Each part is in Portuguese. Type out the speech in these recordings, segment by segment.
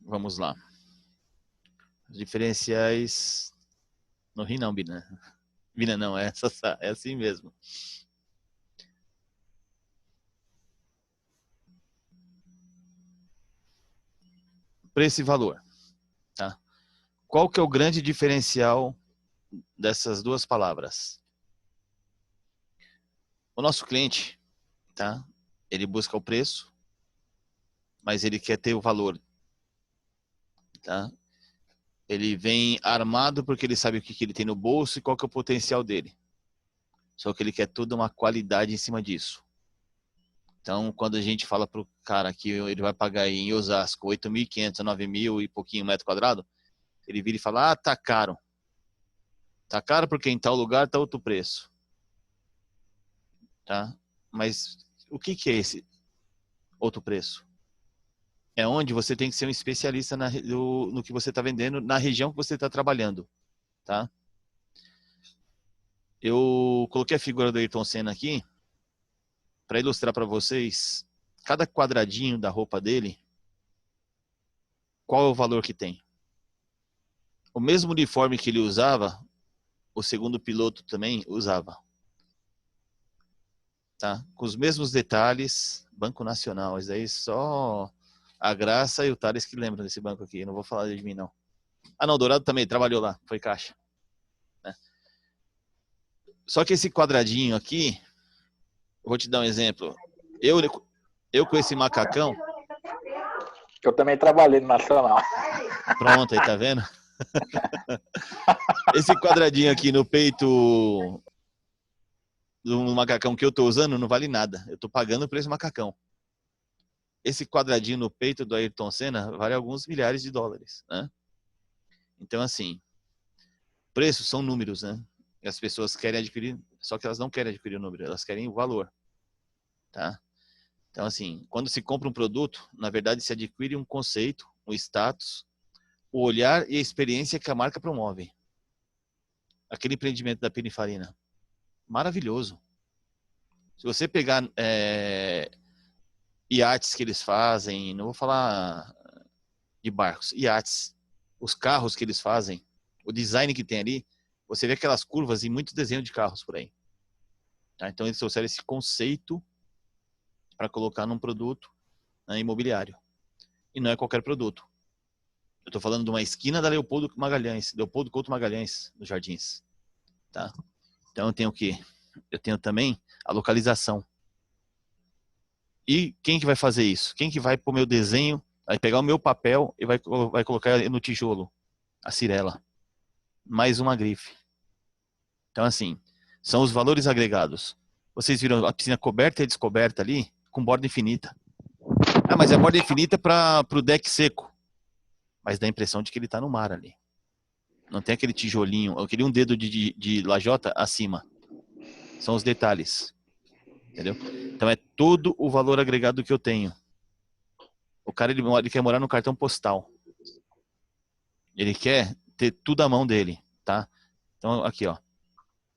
Vamos lá. Os diferenciais... Não ri não, Bina. Bina não, é assim mesmo. Preço e valor. Tá? Qual que é o grande diferencial dessas duas palavras? O nosso cliente, tá? Ele busca o preço, mas ele quer ter o valor. Tá? Ele vem armado porque ele sabe o que ele tem no bolso e qual que é o potencial dele. Só que ele quer toda uma qualidade em cima disso. Então, quando a gente fala para o cara que ele vai pagar em Osasco 8.500, 9.000 e pouquinho metro quadrado, ele vira e fala, ah, tá caro. Tá caro porque em tal lugar tá outro preço. Tá? Mas o que é esse outro preço? É onde você tem que ser um especialista no que você está vendendo, na região que você está trabalhando. Tá? Eu coloquei a figura do Ayrton Senna aqui para ilustrar para vocês cada quadradinho da roupa dele, qual é o valor que tem. O mesmo uniforme que ele usava, o segundo piloto também usava. Tá? Com os mesmos detalhes, Banco Nacional. Isso aí só a Graça e o Thales que lembram desse banco aqui. Eu não vou falar de mim, não. Ah, não, Dourado também trabalhou lá, foi caixa. Né? Só que esse quadradinho aqui, eu vou te dar um exemplo. Eu com esse macacão... Eu também trabalhei no Nacional. Pronto, aí tá vendo? Esse quadradinho aqui no peito do macacão que eu tô usando não vale nada. Eu tô pagando por esse macacão. Esse quadradinho no peito do Ayrton Senna vale alguns milhares de dólares, né? Então, assim, preços são números, né? E as pessoas querem adquirir, só que elas não querem adquirir o número, elas querem o valor, tá? Então, assim, quando se compra um produto, na verdade se adquire um conceito, um status, o olhar e a experiência que a marca promove. Aquele empreendimento da Pininfarina, maravilhoso. Se você pegar iates que eles fazem, não vou falar de barcos, iates, os carros que eles fazem, o design que tem ali, você vê aquelas curvas e muito desenho de carros por aí. Tá? Então eles trouxeram esse conceito para colocar num produto, né, imobiliário. E não é qualquer produto. Eu estou falando de uma esquina da Leopoldo Couto Magalhães, nos Jardins. Tá? Então eu tenho o quê? Eu tenho também a localização. E quem que vai fazer isso? Quem que vai pôr meu desenho, vai pegar o meu papel e vai colocar no tijolo? A Cirela. Mais uma grife. Então, assim, são os valores agregados. Vocês viram a piscina coberta e descoberta ali, com borda infinita. Ah, mas é borda infinita para o deck seco. Mas dá a impressão de que ele está no mar ali. Não tem aquele tijolinho, aquele um dedo de lajota acima. São os detalhes. Entendeu? Então é todo o valor agregado que eu tenho. O cara ele quer morar no cartão postal. Ele quer ter tudo à mão dele, tá? Então aqui, ó.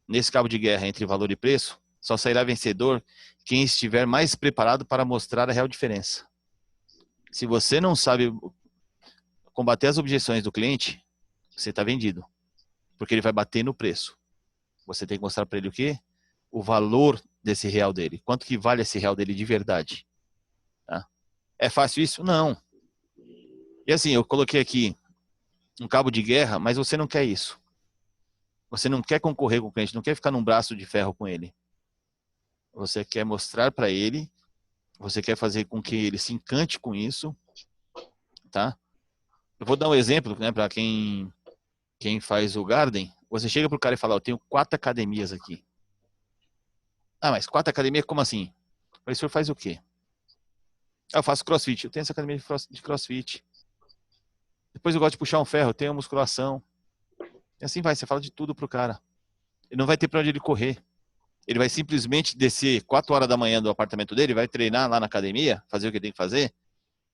Nesse cabo de guerra entre valor e preço, só sairá vencedor quem estiver mais preparado para mostrar a real diferença. Se você não sabe combater as objeções do cliente, você está vendido. Porque ele vai bater no preço. Você tem que mostrar para ele o quê? O valor desse real dele. Quanto que vale esse real dele de verdade? Tá? É fácil isso? Não. E assim, eu coloquei aqui um cabo de guerra, mas você não quer isso. Você não quer concorrer com o cliente, não quer ficar num braço de ferro com ele. Você quer mostrar para ele, você quer fazer com que ele se encante com isso, tá? Eu vou dar um exemplo, né, para quem faz o Garden. Você chega pro cara e fala, eu tenho 4 academias aqui. Ah, mas 4 academias, como assim? O senhor faz o quê? Ah, eu faço crossfit. Eu tenho essa academia de crossfit. Depois eu gosto de puxar um ferro, eu tenho musculação. E assim vai, você fala de tudo pro cara. Ele não vai ter pra onde ele correr. Ele vai simplesmente descer 4 horas da manhã do apartamento dele, vai treinar lá na academia, fazer o que ele tem que fazer,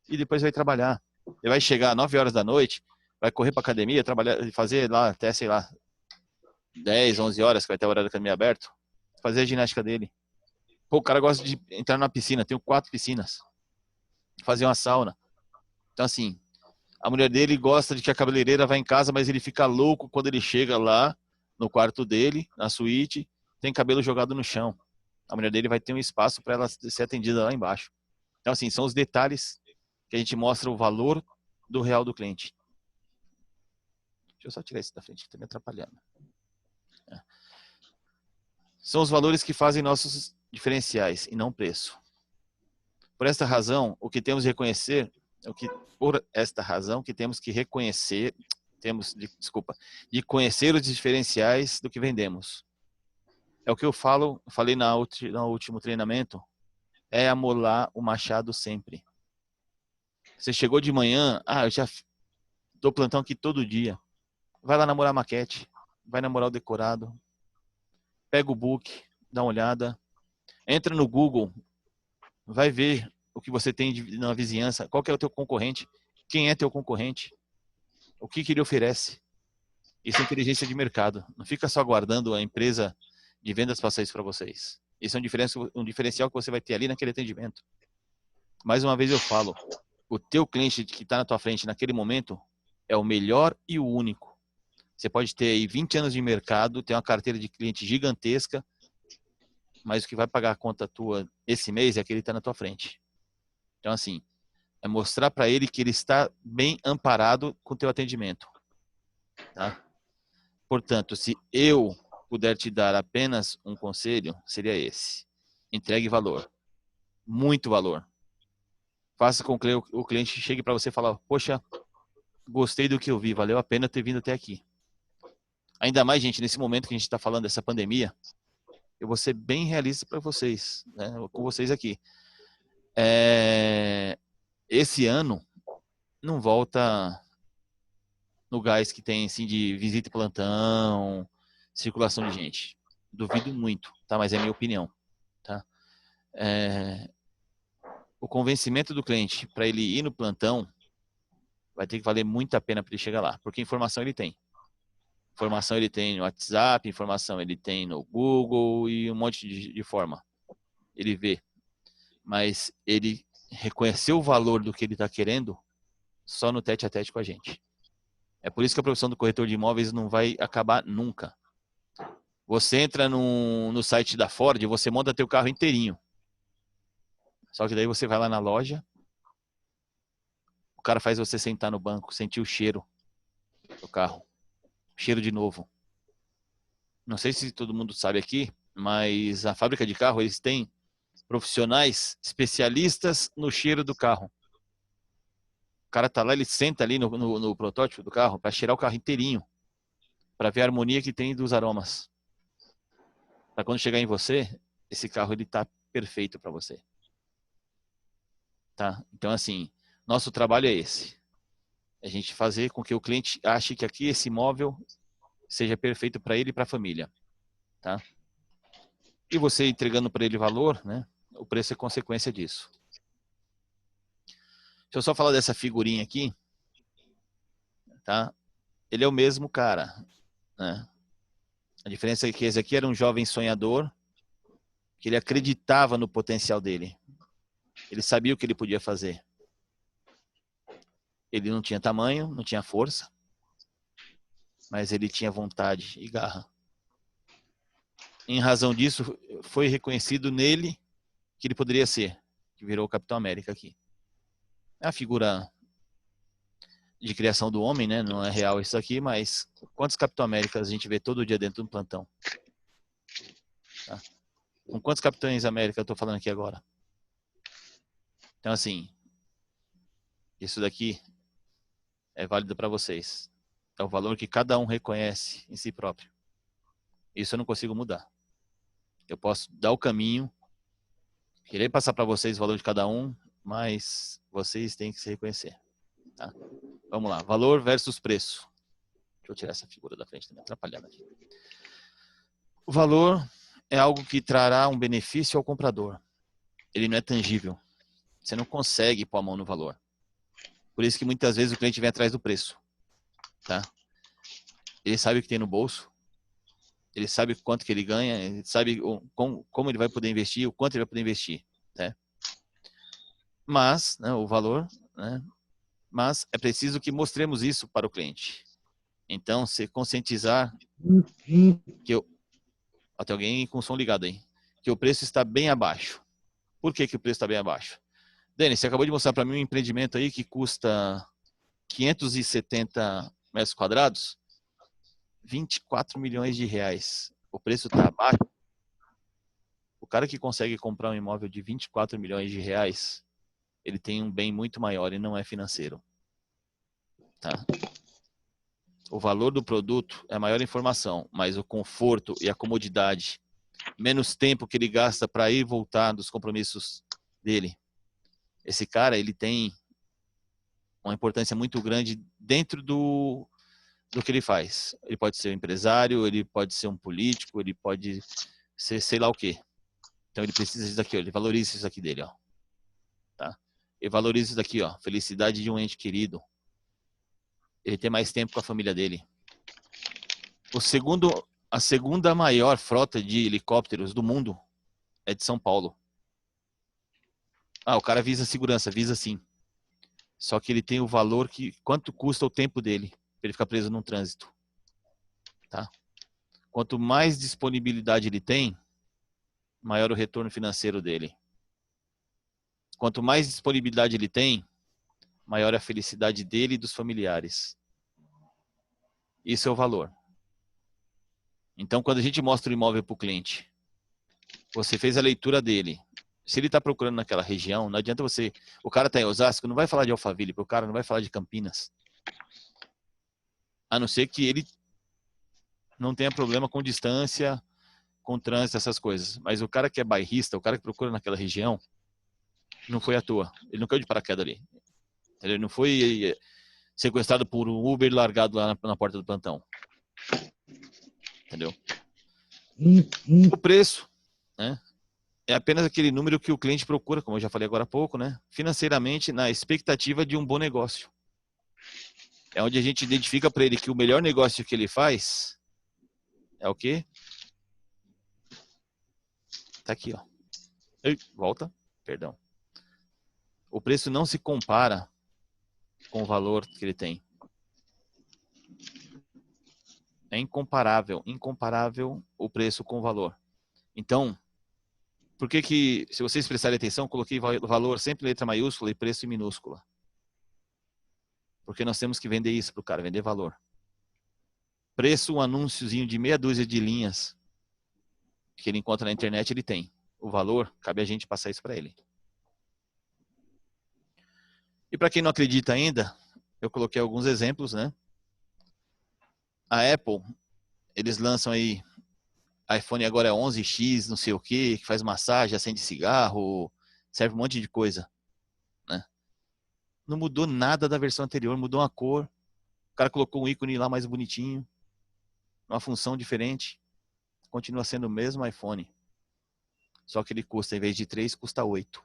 e depois vai trabalhar. Ele vai chegar às 9 horas da noite, vai correr pra academia, trabalhar, fazer lá até, sei lá, 10, 11 horas, que vai ter o horário da academia aberto, fazer a ginástica dele. Pô, o cara gosta de entrar na piscina, tenho 4 piscinas. Fazer uma sauna. Então, assim, A mulher dele gosta de que a cabeleireira vá em casa, mas ele fica louco quando ele chega lá no quarto dele, na suíte, tem cabelo jogado no chão. A mulher dele vai ter um espaço para ela ser atendida lá embaixo. Então, assim, são os detalhes que a gente mostra o valor do real do cliente. Deixa eu só tirar isso da frente, que está me atrapalhando. São os valores que fazem nossos diferenciais e não preço. Por esta razão, o que temos de reconhecer, por esta razão que temos que reconhecer, de conhecer os diferenciais do que vendemos. É o que eu falei no último treinamento, é amolar o machado sempre. Você chegou de manhã, eu já dou plantão aqui todo dia. Vai lá namorar a maquete, vai namorar o decorado, pega o book, dá uma olhada, entra no Google, vai ver o que você tem na vizinhança, qual que é o teu concorrente, quem é teu concorrente, o que ele oferece. Isso é inteligência de mercado. Não fica só aguardando a empresa de vendas passar isso para vocês. Isso é um diferencial que você vai ter ali naquele atendimento. Mais uma vez eu falo, o teu cliente que está na tua frente naquele momento é o melhor e o único. Você pode ter aí 20 anos de mercado, ter uma carteira de cliente gigantesca, mas o que vai pagar a conta tua esse mês é aquele que está na tua frente. Então, assim, é mostrar para ele que ele está bem amparado com o teu atendimento. Tá? Portanto, se eu puder te dar apenas um conselho, seria esse. Entregue valor. Muito valor. Faça com que o cliente chegue para você e fale, poxa, gostei do que eu vi, valeu a pena ter vindo até aqui. Ainda mais, gente, nesse momento que a gente está falando dessa pandemia, eu vou ser bem realista para vocês, né, com vocês aqui. Esse ano não volta no gás que tem assim, de visita e plantão, circulação de gente. Duvido muito, tá? Mas é minha opinião. Tá? O convencimento do cliente para ele ir no plantão vai ter que valer muito a pena para ele chegar lá, porque informação ele tem. Informação ele tem no WhatsApp, informação ele tem no Google e um monte de forma. Ele vê. Mas ele reconheceu o valor do que ele está querendo só no tete a tete com a gente. É por isso que a profissão do corretor de imóveis não vai acabar nunca. Você entra no site da Ford e você monta teu carro inteirinho. Só que daí você vai lá na loja, o cara faz você sentar no banco, sentir o cheiro do carro. Cheiro de novo. Não sei se todo mundo sabe aqui, mas a fábrica de carro, eles têm profissionais especialistas no cheiro do carro. O cara tá lá, ele senta ali no protótipo do carro para cheirar o carro inteirinho, para ver a harmonia que tem dos aromas. Para quando chegar em você, esse carro ele tá perfeito para você. Tá? Então assim, nosso trabalho é esse. A gente fazer com que o cliente ache que aqui esse imóvel seja perfeito para ele e para a família, tá? E você entregando para ele valor, né? O preço é consequência disso. Deixa eu só falar dessa figurinha aqui, tá? Ele é o mesmo cara, né? A diferença é que esse aqui era um jovem sonhador, que ele acreditava no potencial dele. Ele sabia o que ele podia fazer. Ele não tinha tamanho, não tinha força, mas ele tinha vontade e garra. Em razão disso, foi reconhecido nele que ele poderia ser, que virou o Capitão América aqui. É a figura de criação do homem, né? Não é real isso aqui, mas quantos Capitão Américas a gente vê todo dia dentro de um plantão? Tá? Com quantos Capitães América eu estou falando aqui agora? Então, assim, isso daqui é válido para vocês. É o valor que cada um reconhece em si próprio. Isso eu não consigo mudar. Eu posso dar o caminho, querer passar para vocês o valor de cada um, mas vocês têm que se reconhecer. Tá? Vamos lá. Valor versus preço. Deixa eu tirar essa figura da frente, tá me atrapalhando aqui. O valor é algo que trará um benefício ao comprador. Ele não é tangível. Você não consegue pôr a mão no valor. Por isso que muitas vezes o cliente vem atrás do preço. Tá? Ele sabe o que tem no bolso. Ele sabe quanto que ele ganha. Ele sabe como ele vai poder investir, o quanto ele vai poder investir. Né? Mas, né, o valor, né, Mas é preciso que mostremos isso para o cliente. Então, se conscientizar que até alguém com o som ligado aí, que o preço está bem abaixo. Por que o preço está bem abaixo? Denis, você acabou de mostrar para mim um empreendimento aí que custa 570 metros quadrados, 24 milhões de reais. O preço está abaixo. O cara que consegue comprar um imóvel de 24 milhões de reais, ele tem um bem muito maior e não é financeiro. Tá? O valor do produto é a maior informação, mas o conforto e a comodidade, menos tempo que ele gasta para ir e voltar dos compromissos dele. Esse cara, ele tem uma importância muito grande dentro do que ele faz. Ele pode ser um empresário, ele pode ser um político, ele pode ser sei lá o quê. Então ele precisa disso aqui, ó, ele valoriza isso aqui dele, ó. Tá? Ele valoriza isso daqui, ó, felicidade de um ente querido. Ele tem mais tempo com a família dele. A segunda maior frota de helicópteros do mundo é de São Paulo. Ah, o cara visa segurança, visa sim. Só que ele tem o valor quanto custa o tempo dele para ele ficar preso num trânsito. Tá? Quanto mais disponibilidade ele tem, maior o retorno financeiro dele. Quanto mais disponibilidade ele tem, maior a felicidade dele e dos familiares. Isso é o valor. Então, quando a gente mostra o imóvel para o cliente, você fez a leitura dele. Se ele está procurando naquela região, não adianta você... O cara está em Osasco, não vai falar de Alphaville, o cara não vai falar de Campinas. A não ser que ele não tenha problema com distância, com trânsito, essas coisas. Mas o cara que é bairrista, o cara que procura naquela região, não foi à toa. Ele não caiu de paraquedas ali. Ele não foi sequestrado por um Uber e largado lá na porta do plantão. Entendeu? O preço, né, é apenas aquele número que o cliente procura, como eu já falei agora há pouco, né, financeiramente, na expectativa de um bom negócio. É onde a gente identifica para ele que o melhor negócio que ele faz é o quê? Tá aqui, ó. Ei, volta. Perdão. O preço não se compara com o valor que ele tem. É incomparável o preço com o valor. Então, por que, se vocês prestarem atenção, coloquei valor sempre em letra maiúscula e preço em minúscula? Porque nós temos que vender isso para o cara, vender valor. Preço, um anúnciozinho de meia dúzia de linhas que ele encontra na internet, ele tem. O valor, cabe a gente passar isso para ele. E para quem não acredita ainda, eu coloquei alguns exemplos, né? A Apple, eles lançam aí, iPhone agora é 11X, não sei o que faz massagem, acende cigarro, serve um monte de coisa, né? Não mudou nada da versão anterior, mudou a cor. O cara colocou um ícone lá mais bonitinho, uma função diferente. Continua sendo o mesmo iPhone. Só que ele custa, em vez de 3, custa 8.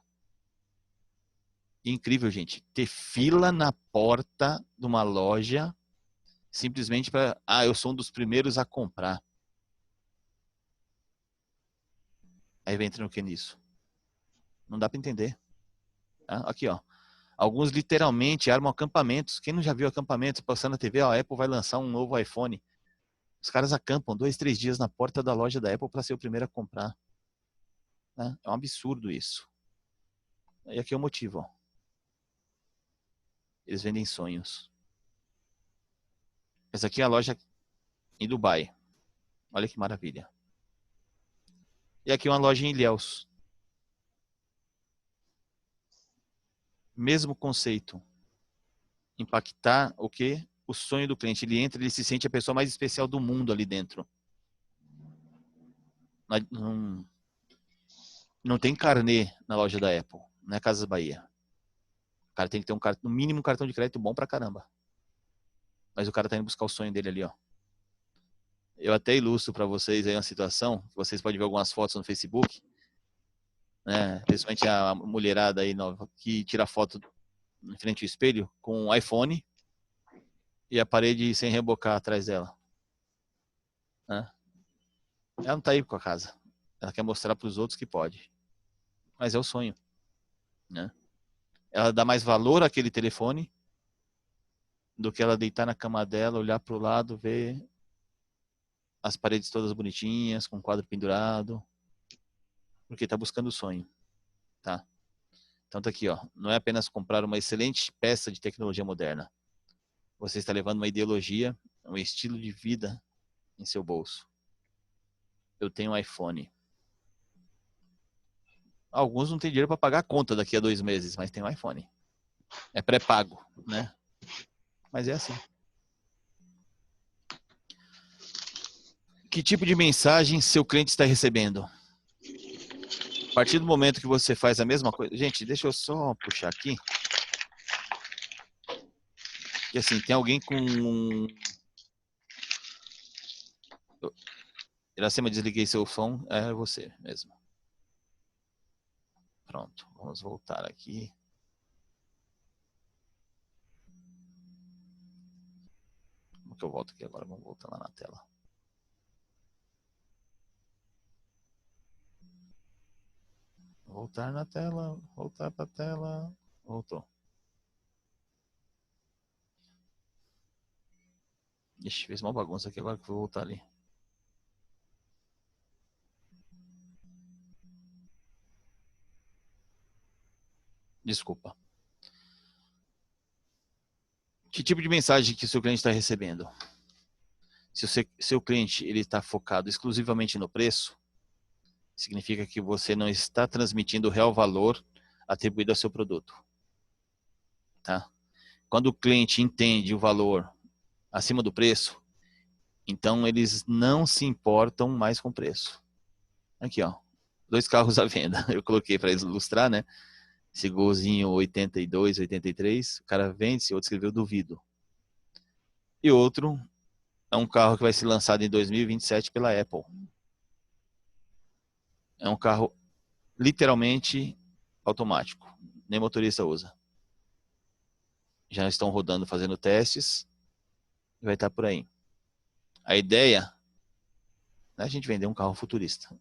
Incrível, gente. Ter fila na porta de uma loja simplesmente para... Ah, eu sou um dos primeiros a comprar. Aí vem entrando o que nisso? Não dá para entender. Tá? Aqui, ó. Alguns literalmente armam acampamentos. Quem não já viu acampamentos passando na TV? Ó, a Apple vai lançar um novo iPhone. Os caras acampam 2, 3 dias na porta da loja da Apple para ser o primeiro a comprar. Né? É um absurdo isso. E aqui é o motivo, ó. Eles vendem sonhos. Essa aqui é a loja em Dubai. Olha que maravilha. E aqui uma loja em Ilhéus. Mesmo conceito. Impactar o quê? O sonho do cliente. Ele entra, ele se sente a pessoa mais especial do mundo ali dentro. Não tem carnê na loja da Apple. Não é Casas Bahia. O cara tem que ter no mínimo um cartão de crédito bom pra caramba. Mas o cara tá indo buscar o sonho dele ali, ó. Eu até ilustro para vocês aí uma situação. Vocês podem ver algumas fotos no Facebook, né? Principalmente a mulherada aí nova que tira foto em frente ao espelho com um iPhone e a parede sem rebocar atrás dela. Né? Ela não tá aí com a casa. Ela quer mostrar para os outros que pode. Mas é o sonho. Né? Ela dá mais valor àquele telefone do que ela deitar na cama dela, olhar para o lado, ver as paredes todas bonitinhas, com o quadro pendurado, porque está buscando o sonho, tá? Então tá aqui, ó. Não é apenas comprar uma excelente peça de tecnologia moderna. Você está levando uma ideologia, um estilo de vida em seu bolso. Eu tenho um iPhone. Alguns não têm dinheiro para pagar a conta daqui a 2 meses, mas tem um iPhone. É pré-pago, né? Mas é assim. Que tipo de mensagem seu cliente está recebendo? A partir do momento que você faz a mesma coisa... Gente, deixa eu só puxar aqui. Que assim, tem alguém com... Iracema, desliguei seu som. É você mesmo. Pronto, vamos voltar aqui. Como que eu volto aqui agora? Vamos voltar lá na tela. Voltar na tela, voltar para a tela. Voltou. Ixi, fez uma bagunça aqui agora que eu vou voltar ali. Desculpa. Que tipo de mensagem que o seu cliente está recebendo? Se o seu cliente está focado exclusivamente no preço, significa que você não está transmitindo o real valor atribuído ao seu produto. Tá? Quando o cliente entende o valor acima do preço, então eles não se importam mais com o preço. Aqui, ó. 2 carros à venda. Eu coloquei para ilustrar, né? Esse golzinho 82, 83. O cara vende, outro escreveu duvido. E outro é um carro que vai ser lançado em 2027 pela Apple. É um carro literalmente automático. Nem motorista usa. Já estão rodando, fazendo testes. E vai estar por aí. A ideia não é a gente vender um carro futurista,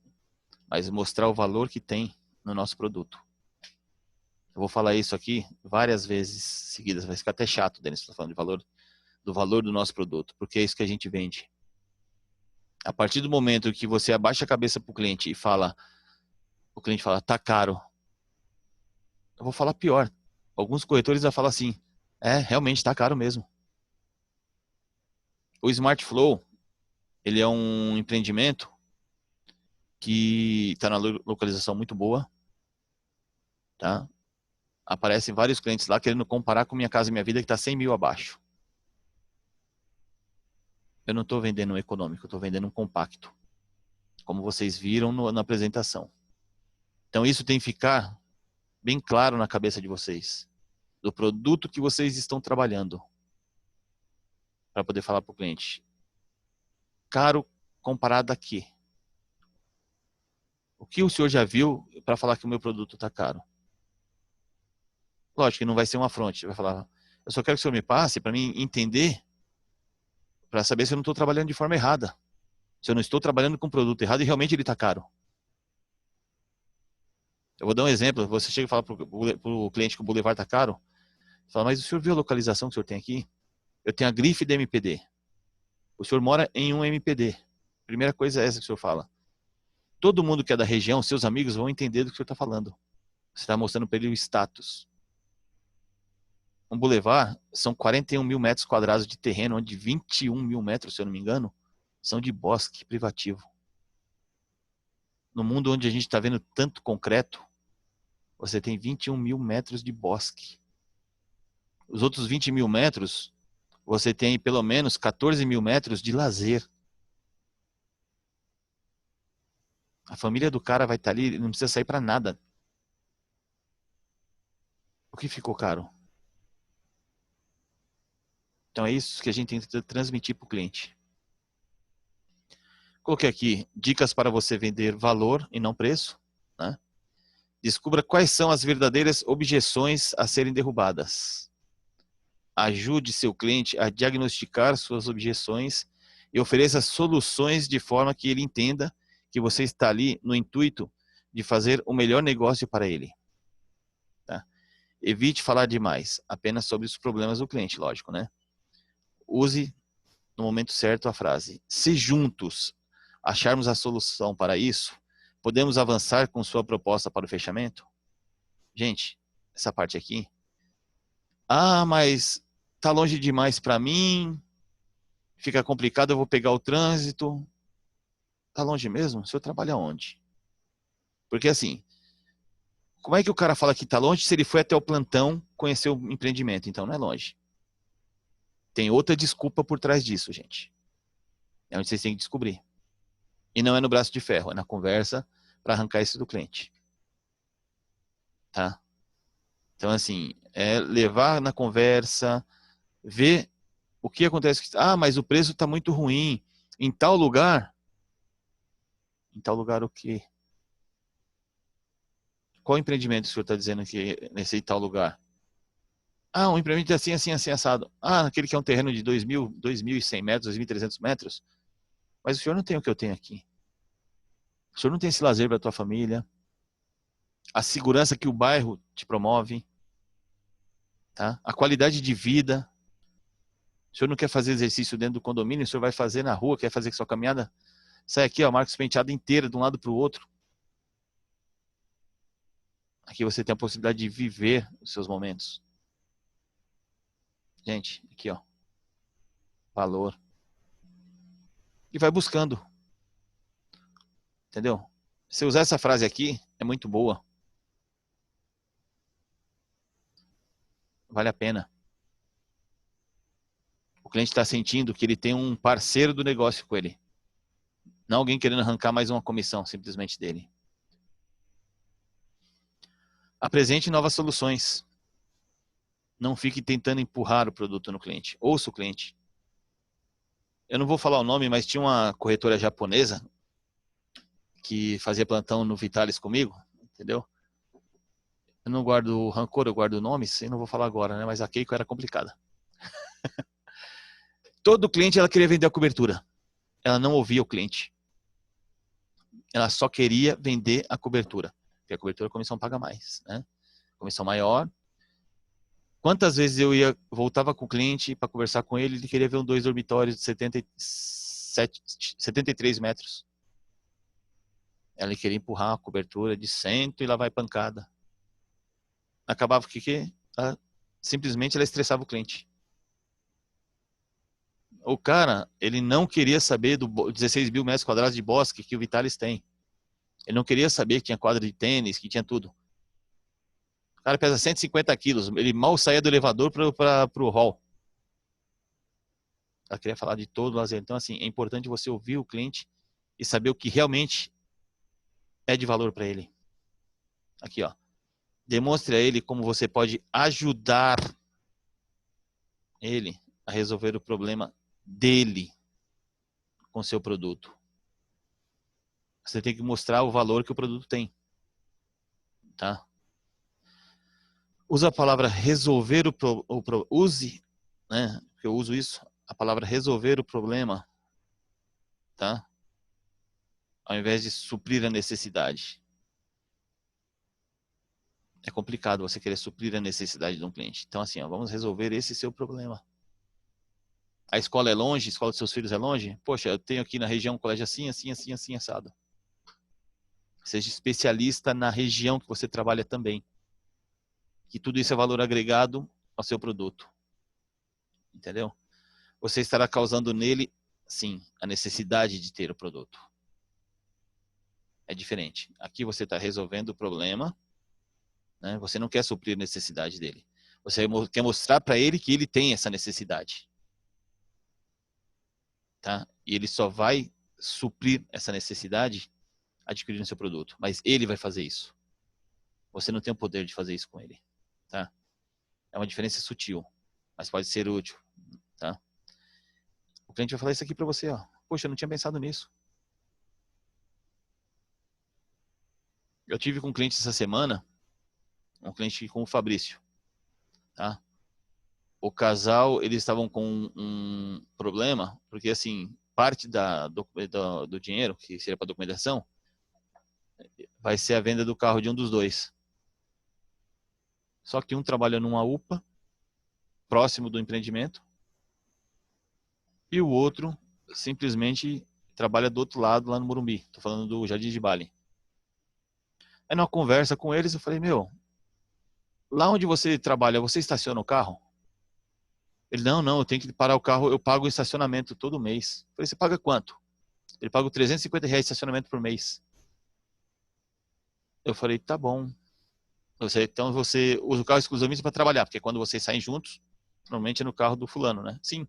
mas mostrar o valor que tem no nosso produto. Eu vou falar isso aqui várias vezes seguidas. Vai ficar até chato, Denis, falando do valor do nosso produto, porque é isso que a gente vende. A partir do momento que você abaixa a cabeça para o cliente e fala, o cliente fala, tá caro. Eu vou falar pior. Alguns corretores já falam assim, realmente tá caro mesmo. O Smart Flow, ele é um empreendimento que está na localização muito boa, tá? Aparecem vários clientes lá querendo comparar com Minha Casa Minha Vida, que está 100 mil abaixo. Eu não estou vendendo um econômico, eu estou vendendo um compacto, como vocês viram na apresentação. Então isso tem que ficar bem claro na cabeça de vocês, do produto que vocês estão trabalhando, para poder falar para o cliente. Caro comparado a quê? O que o senhor já viu para falar que o meu produto está caro? Lógico que não vai ser uma afronte, vai falar, eu só quero que o senhor me passe para mim entender, para saber se eu não estou trabalhando de forma errada. Se eu não estou trabalhando com um produto errado e realmente ele está caro. Eu vou dar um exemplo. Você chega e fala para o cliente que o Boulevard está caro. Fala, mas o senhor viu a localização que o senhor tem aqui? Eu tenho a grife da MPD. O senhor mora em um MPD. Primeira coisa é essa que o senhor fala. Todo mundo que é da região, seus amigos, vão entender do que o senhor está falando. Você está mostrando para ele o status. Um Boulevard são 41 mil metros quadrados de terreno, onde 21 mil metros, se eu não me engano, são de bosque privativo. No mundo onde a gente está vendo tanto concreto, você tem 21 mil metros de bosque. Os outros 20 mil metros, você tem pelo menos 14 mil metros de lazer. A família do cara vai estar ali, não precisa sair para nada. O que ficou caro? Então é isso que a gente tem que transmitir para o cliente. Coloquei aqui dicas para você vender valor e não preço, né? Descubra quais são as verdadeiras objeções a serem derrubadas. Ajude seu cliente a diagnosticar suas objeções e ofereça soluções de forma que ele entenda que você está ali no intuito de fazer o melhor negócio para ele. Tá? Evite falar demais, apenas sobre os problemas do cliente, lógico, né? use no momento certo a frase: se juntos acharmos a solução para isso, podemos avançar com sua proposta para o fechamento? Gente, essa parte aqui. Ah, mas tá longe demais para mim, fica complicado, eu vou pegar o trânsito. Tá longe mesmo? O senhor trabalha onde? Porque assim, como é que o cara fala que tá longe se ele foi até o plantão conhecer o empreendimento? Então não é longe. Tem outra desculpa por trás disso, gente. É onde vocês têm que descobrir. E não é no braço de ferro, é na conversa para arrancar isso do cliente. Tá? Então, assim, é levar na conversa, ver o que acontece. Ah, mas o preço está muito ruim. Em tal lugar? Em tal lugar o quê? Qual empreendimento o senhor está dizendo que nesse tal lugar? Ah, um empreendimento assim, assim, assim, assado. Ah, aquele que é um terreno de 2.100 metros, 2.300 metros. Mas o senhor não tem o que eu tenho aqui. O senhor não tem esse lazer para a tua família. A segurança que o bairro te promove. Tá? A qualidade de vida. O senhor não quer fazer exercício dentro do condomínio, o senhor vai fazer na rua, quer fazer sua caminhada. Sai aqui, ó, Marcos Penteado inteira, de um lado para o outro. Aqui você tem a possibilidade de viver os seus momentos. Gente, aqui, ó. Valor. E vai buscando. Entendeu? Se usar essa frase aqui, é muito boa. Vale a pena. O cliente está sentindo que ele tem um parceiro do negócio com ele. Não alguém querendo arrancar mais uma comissão, simplesmente dele. Apresente novas soluções. Não fique tentando empurrar o produto no cliente. Ouça o cliente. Eu não vou falar o nome, mas tinha uma corretora japonesa que fazia plantão no Vitalis comigo, entendeu? Eu não guardo rancor, eu guardo nomes, e não vou falar agora, né? Mas a Keiko era complicada. Todo cliente ela queria vender a cobertura. Ela não ouvia o cliente. Ela só queria vender a cobertura. Porque a cobertura a comissão paga mais, né? Comissão maior. Quantas vezes eu voltava com o cliente para conversar com ele, ele queria ver 2 dormitórios de 73 metros. Ela queria empurrar a cobertura de 100 e lá vai pancada. Acabava que simplesmente ela estressava o cliente. O cara, ele não queria saber do 16 mil metros quadrados de bosque que o Vitalis tem. Ele não queria saber que tinha quadra de tênis, que tinha tudo. O cara pesa 150 quilos, ele mal saía do elevador para o hall. Ela queria falar de todo o lazer. Então, assim, é importante você ouvir o cliente e saber o que realmente é de valor para ele. Aqui, ó. Demonstre a ele como você pode ajudar ele a resolver o problema dele com seu produto. Você tem que mostrar o valor que o produto tem. Tá? Usa a palavra resolver use, né? Porque eu uso isso, a palavra resolver o problema, tá? Ao invés de suprir a necessidade. É complicado você querer suprir a necessidade de um cliente. Então, assim, ó, vamos resolver esse seu problema. A escola é longe, a escola dos seus filhos é longe? Poxa, eu tenho aqui na região um colégio assim, assim, assim, assim, assado. Seja especialista na região que você trabalha também. Que tudo isso é valor agregado ao seu produto. Entendeu? Você estará causando nele, sim, a necessidade de ter o produto. É diferente. Aqui você está resolvendo o problema, né? Você não quer suprir a necessidade dele. Você quer mostrar para ele que ele tem essa necessidade. Tá? E ele só vai suprir essa necessidade adquirindo seu produto. Mas ele vai fazer isso. Você não tem o poder de fazer isso com ele. Tá? É uma diferença sutil, mas pode ser útil. Tá? O cliente vai falar isso aqui para você. Ó. Poxa, eu não tinha pensado nisso. Eu tive com um cliente essa semana, um cliente com o Fabrício. Tá? O casal, eles estavam com um problema, porque assim, parte do dinheiro, que seria para documentação, vai ser a venda do carro de um dos dois. Só que um trabalha numa UPA, próximo do empreendimento, E o outro simplesmente trabalha do outro lado, lá no Morumbi. Tô falando do Jardim de Bali. Aí numa conversa com eles, eu falei, meu, lá onde você trabalha, você estaciona o carro? Ele, não, eu tenho que parar o carro, eu pago o estacionamento todo mês. Eu falei, você paga quanto? Ele paga R$ 350 de estacionamento por mês. Eu falei, tá bom. Então você usa o carro exclusivamente para trabalhar, porque quando vocês saem juntos, normalmente é no carro do fulano, né? Sim.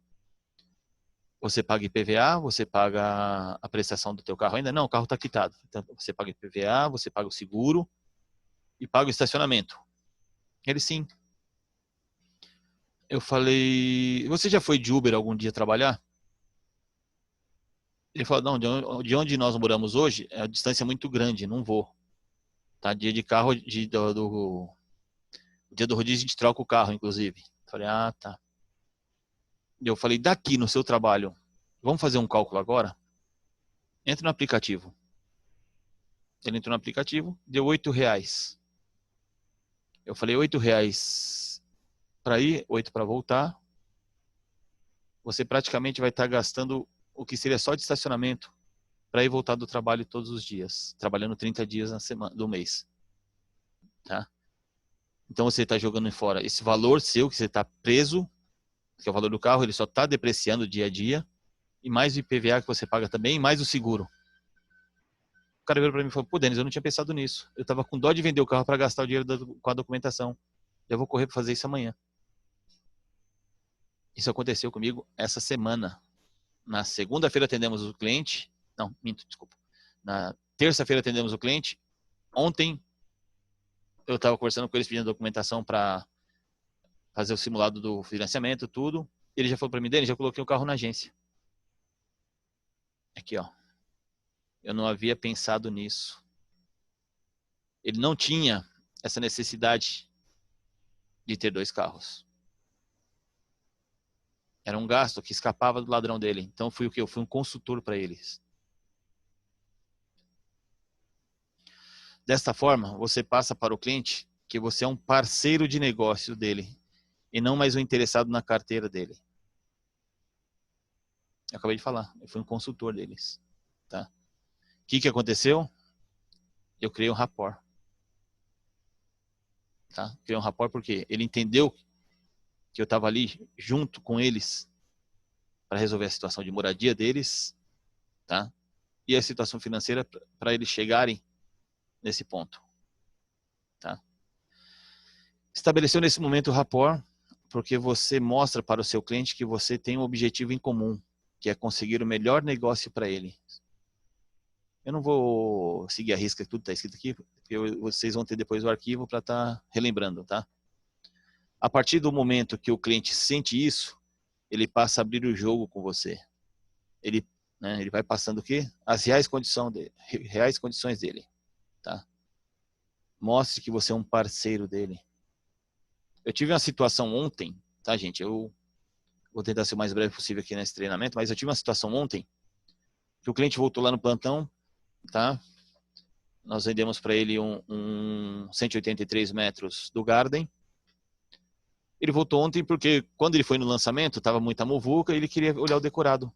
Você paga IPVA, você paga a prestação do teu carro ainda? Não, o carro está quitado. Então você paga IPVA, você paga o seguro e paga o estacionamento. Ele sim. Eu falei, você já foi de Uber algum dia trabalhar? Ele falou, não, de onde nós moramos hoje, a distância é muito grande, não vou. Tá? Dia de carro, dia do rodízio a gente troca o carro, inclusive. Eu falei, ah, tá. E eu falei, daqui no seu trabalho, vamos fazer um cálculo agora? Entra no aplicativo. Ele entrou no aplicativo, deu R$ 8. Eu falei, R$ 8 para ir, 8 para voltar. Você praticamente vai estar gastando o que seria só de estacionamento para ir voltar do trabalho todos os dias, trabalhando 30 dias na semana, do mês. Tá? Então você está jogando fora esse valor seu que você está preso, que é o valor do carro, ele só está depreciando dia a dia, e mais o IPVA que você paga também, e mais o seguro. O cara veio para mim e falou, pô, Denis, eu não tinha pensado nisso. Eu estava com dó de vender o carro para gastar o dinheiro com a documentação. Eu vou correr para fazer isso amanhã. Isso aconteceu comigo essa semana. Na segunda-feira atendemos o cliente. Não, minto, desculpa. Na terça-feira atendemos o cliente. Ontem eu estava conversando com eles pedindo documentação para fazer o simulado do financiamento, tudo. Ele já falou para mim, Denis, já coloquei o carro na agência. Aqui, ó. Eu não havia pensado nisso. Ele não tinha essa necessidade de ter 2 carros. Era um gasto que escapava do ladrão dele. Então fui o que? Eu fui um consultor para eles. Desta forma, você passa para o cliente que você é um parceiro de negócio dele e não mais um interessado na carteira dele. Eu acabei de falar, eu fui um consultor deles. Tá? O que aconteceu? Eu criei um rapport. Tá? Criei um rapport porque ele entendeu que eu estava ali junto com eles para resolver a situação de moradia deles, tá? E a situação financeira para eles chegarem nesse ponto. Tá? Estabeleceu nesse momento o rapport porque você mostra para o seu cliente que você tem um objetivo em comum, que é conseguir o melhor negócio para ele. Eu não vou seguir a risca que tudo está escrito aqui, porque vocês vão ter depois o arquivo para estar relembrando, tá? A partir do momento que o cliente sente isso, ele passa a abrir o jogo com você. Ele, né, ele vai passando o quê? As reais condições dele, tá? Mostre que você é um parceiro dele. Eu tive uma situação ontem, tá, gente? Eu vou tentar ser o mais breve possível aqui nesse treinamento, mas eu tive uma situação ontem que o cliente voltou lá no plantão, tá? Nós vendemos para ele um 183 metros do Garden. Ele voltou ontem porque quando ele foi no lançamento, estava muita muvuca e ele queria olhar o decorado.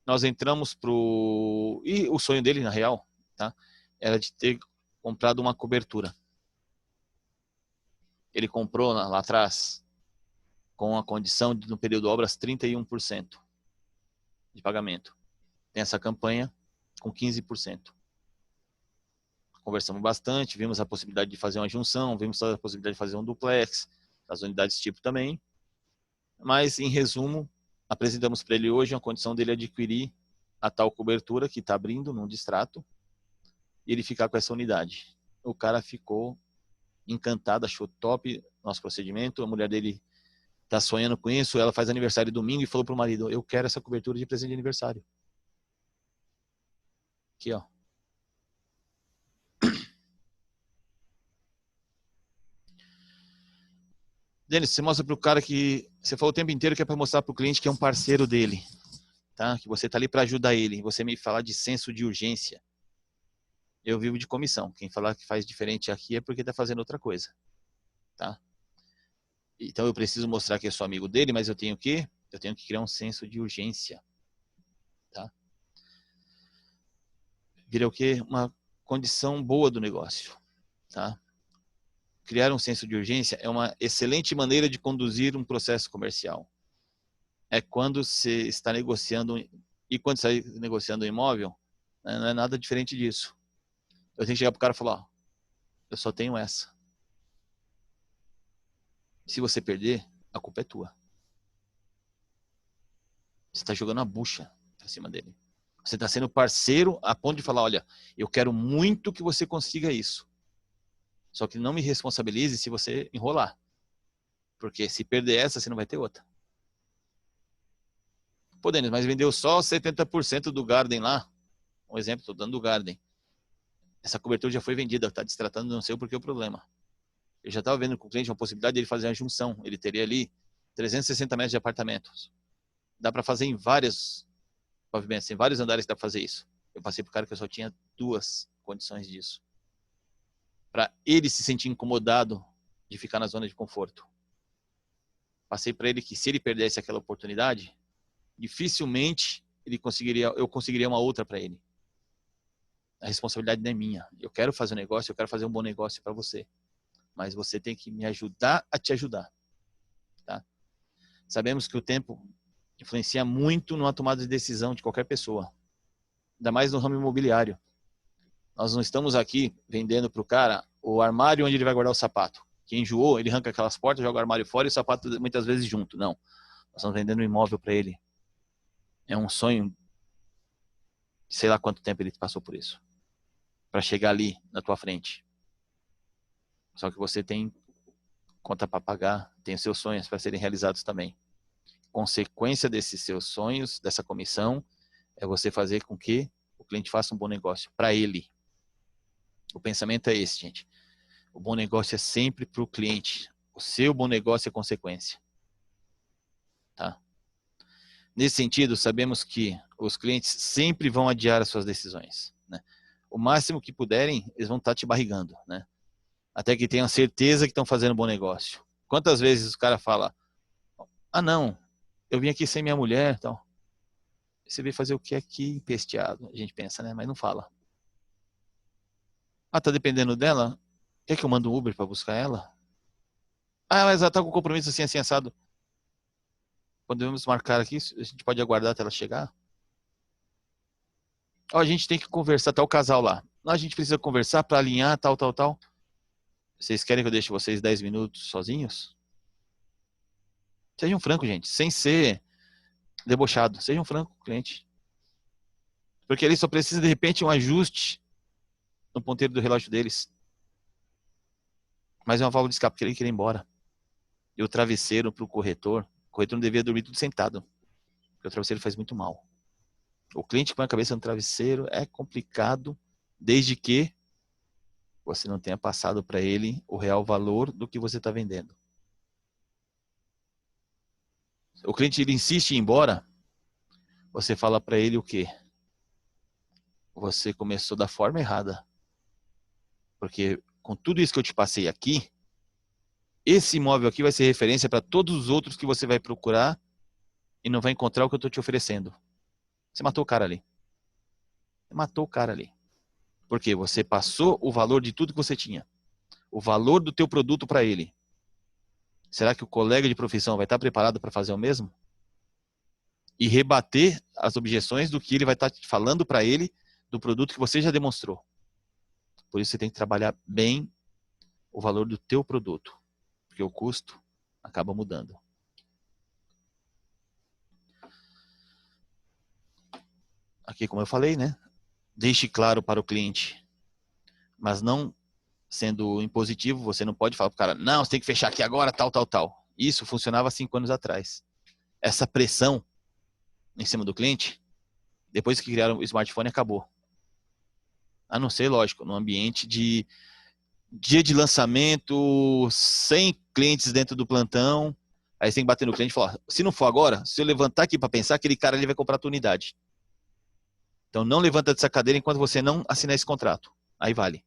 Nós entramos pro... E o sonho dele, na real, tá? Era de ter comprado uma cobertura. Ele comprou lá atrás com a condição de, no período de obras, 31% de pagamento. Tem essa campanha com 15%. Conversamos bastante, vimos a possibilidade de fazer uma junção, vimos a possibilidade de fazer um duplex, as unidades tipo também. Mas, em resumo, apresentamos para ele hoje a condição dele adquirir a tal cobertura que está abrindo num distrato e ele ficar com essa unidade. O cara ficou encantado, achou top nosso procedimento. A mulher dele está sonhando com isso. Ela faz aniversário domingo e falou para o marido, eu quero essa cobertura de presente de aniversário. Aqui, ó. Denis, você mostra para o cara que... Você falou o tempo inteiro que é para mostrar para o cliente que é um parceiro dele. Tá? Que você está ali para ajudar ele. Você me falar de senso de urgência. Eu vivo de comissão. Quem falar que faz diferente aqui é porque está fazendo outra coisa. Tá? Então eu preciso mostrar que eu sou amigo dele, mas eu tenho que Eu tenho que criar um senso de urgência, tá? Vira o quê? Uma condição boa do negócio, tá? Criar um senso de urgência é uma excelente maneira de conduzir um processo comercial. É quando você está negociando, e quando você está negociando um imóvel, né, não é nada diferente disso. Eu tenho que chegar pro cara e falar, ó, eu só tenho essa. Se você perder, a culpa é tua. Você está jogando a bucha pra cima dele. Você está sendo parceiro a ponto de falar, olha, eu quero muito que você consiga isso. Só que não me responsabilize se você enrolar. Porque se perder essa, você não vai ter outra. Pô, Denis, mas vendeu só 70% do Garden lá. Um exemplo, estou dando do Garden. Essa cobertura já foi vendida, está destratando, não sei o porquê o problema. Eu já estava vendo com o cliente uma possibilidade de ele fazer a junção. Ele teria ali 360 metros de apartamentos. Dá para fazer em vários pavimentos, em vários andares dá para fazer isso. Eu passei para o cara que eu só tinha 2 condições disso. Para ele se sentir incomodado de ficar na zona de conforto. Passei para ele que se ele perdesse aquela oportunidade, dificilmente eu conseguiria uma outra para ele. A responsabilidade não é minha. Eu quero fazer um negócio, eu quero fazer um bom negócio para você. Mas você tem que me ajudar a te ajudar. Tá? Sabemos que o tempo influencia muito na tomada de decisão de qualquer pessoa. Ainda mais no ramo imobiliário. Nós não estamos aqui vendendo para o cara o armário onde ele vai guardar o sapato. Quem enjoou, ele arranca aquelas portas, joga o armário fora e o sapato muitas vezes junto. Não. Nós estamos vendendo um imóvel para ele. É um sonho. Sei lá quanto tempo ele passou por isso. Para chegar ali na tua frente. Só que você tem conta para pagar, tem os seus sonhos para serem realizados também. Consequência desses seus sonhos, dessa comissão, é você fazer com que o cliente faça um bom negócio para ele. O pensamento é esse, gente. O bom negócio é sempre para o cliente. O seu bom negócio é consequência. Tá? Nesse sentido, sabemos que os clientes sempre vão adiar as suas decisões. Né? O máximo que puderem, eles vão estar te barrigando. Né? Até que tenham certeza que estão fazendo um bom negócio. Quantas vezes o cara fala, ah não, eu vim aqui sem minha mulher, então. Você veio fazer o que aqui, empesteado? A gente pensa, né? Mas não fala. Ah, tá dependendo dela? Quer que eu mando um Uber para buscar ela? Ah, mas ela tá com compromisso assim, assado. Podemos marcar aqui, a gente pode aguardar até ela chegar? Ó, a gente tem que conversar, tá o casal lá. A gente precisa conversar para alinhar, tal. Vocês querem que eu deixe vocês 10 minutos sozinhos? Sejam francos, gente, sem ser debochado. Sejam francos com o cliente. Porque ele só precisa, de repente, um ajuste no ponteiro do relógio deles. Mas é uma válvula de escape, porque ele quer ir embora. E o travesseiro para o corretor não devia dormir tudo sentado. Porque o travesseiro faz muito mal. O cliente que põe a cabeça no travesseiro é complicado, desde que você não tenha passado para ele o real valor do que você está vendendo. O cliente ele insiste em ir embora, você fala para ele o quê? Você começou da forma errada. Porque com tudo isso que eu te passei aqui, esse imóvel aqui vai ser referência para todos os outros que você vai procurar e não vai encontrar o que eu estou te oferecendo. Você matou o cara ali. Você matou o cara ali. Porque você passou o valor de tudo que você tinha. O valor do teu produto para ele. Será que o colega de profissão vai estar preparado para fazer o mesmo? E rebater as objeções do que ele vai estar falando para ele do produto que você já demonstrou. Por isso você tem que trabalhar bem o valor do teu produto. Porque o custo acaba mudando. Aqui, como eu falei, né? Deixe claro para o cliente. Mas não sendo impositivo, você não pode falar para o cara, não, você tem que fechar aqui agora, tal. Isso funcionava 5 anos atrás. Essa pressão em cima do cliente, depois que criaram o smartphone, acabou. A não ser, lógico, num ambiente de dia de lançamento, 100 clientes dentro do plantão, aí você tem que bater no cliente e falar, se não for agora, se eu levantar aqui para pensar, aquele cara ali vai comprar a tua unidade. Então não levanta dessa cadeira enquanto você não assinar esse contrato. Aí vale.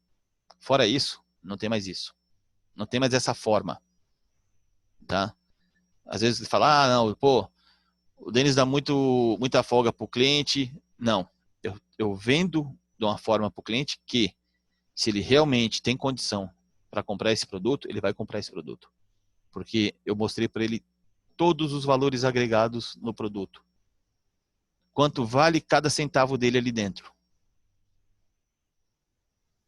Fora isso, não tem mais isso. Não tem mais essa forma. Tá? Às vezes você fala, ah, não, pô, O Denis dá muita folga para o cliente. Não. Eu vendo de uma forma para o cliente que, se ele realmente tem condição para comprar esse produto, ele vai comprar esse produto. Porque eu mostrei para ele todos os valores agregados no produto. Quanto vale cada centavo dele ali dentro.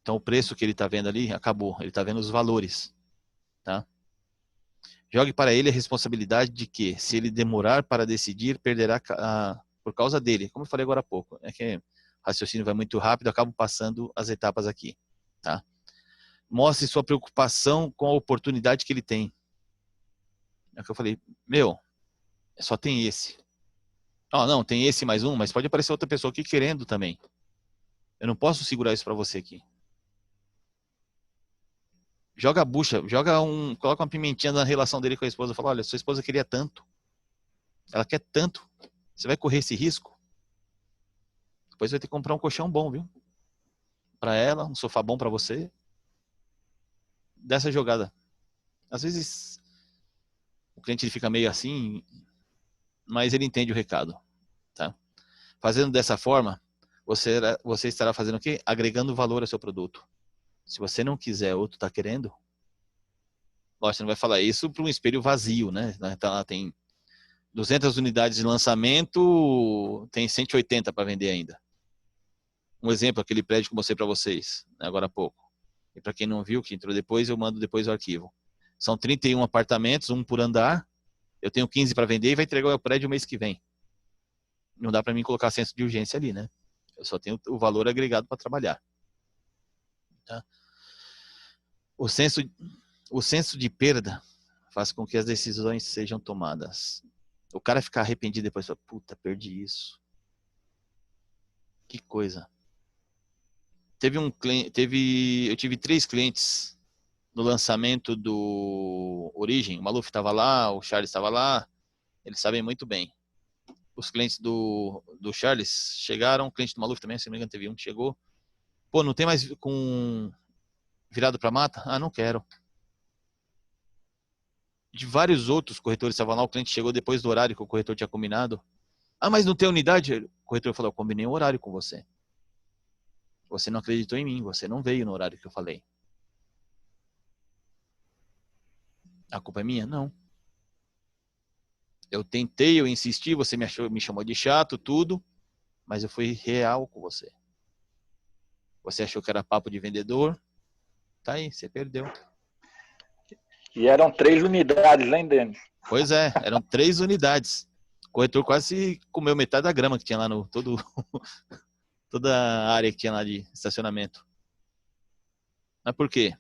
Então, o preço que ele está vendo ali, acabou. Ele está vendo os valores. Tá? Jogue para ele a responsabilidade de que, se ele demorar para decidir, perderá por causa dele. Como eu falei agora há pouco. É que o raciocínio vai muito rápido, eu acabo passando as etapas aqui. Tá? Mostre sua preocupação com a oportunidade que ele tem. É o que eu falei. Só tem esse. Não, tem esse mais um, mas pode aparecer outra pessoa aqui querendo também. Eu não posso segurar isso para você aqui. Joga a bucha, coloca uma pimentinha na relação dele com a esposa. Fala, olha, sua esposa queria tanto. Ela quer tanto. Você vai correr esse risco? Depois vai ter que comprar um colchão bom, viu? Para ela, um sofá bom para você. Dessa jogada. Às vezes, o cliente ele fica meio assim, mas ele entende o recado. Tá? Fazendo dessa forma, você estará fazendo o quê? Agregando valor ao seu produto. Se você não quiser, outro está querendo, lógico, você não vai falar isso para um espelho vazio, né? Então, ela tem 200 unidades de lançamento, tem 180 para vender ainda. Um exemplo, aquele prédio que eu mostrei para vocês, né, agora há pouco. E para quem não viu, que entrou depois, eu mando depois o arquivo. São 31 apartamentos, um por andar. Eu tenho 15 para vender e vai entregar o prédio o mês que vem. Não dá para mim colocar senso de urgência ali, né? Eu só tenho o valor agregado para trabalhar. Tá? O senso de perda faz com que as decisões sejam tomadas. O cara ficar arrependido depois, fala, puta, perdi isso. Que coisa. Eu tive 3 clientes no lançamento do Origem. O Maluf estava lá, o Charles estava lá. Eles sabem muito bem. Os clientes do Charles chegaram, o cliente do Maluf também, se não me engano, teve um que chegou. Pô, não tem mais com virado para mata? Ah, não quero. De vários outros corretores estavam lá, o cliente chegou depois do horário que o corretor tinha combinado. Ah, mas não tem unidade? O corretor falou, eu combinei um horário com você. Você não acreditou em mim, você não veio no horário que eu falei. A culpa é minha? Não. Eu tentei, eu insisti, você me chamou de chato, tudo, mas eu fui real com você. Você achou que era papo de vendedor? Tá aí, você perdeu. E eram 3 unidades, hein, Denis? Pois é, eram 3 unidades. O corretor quase comeu metade da grama que tinha lá no toda a área que tinha lá de estacionamento. Mas por quê?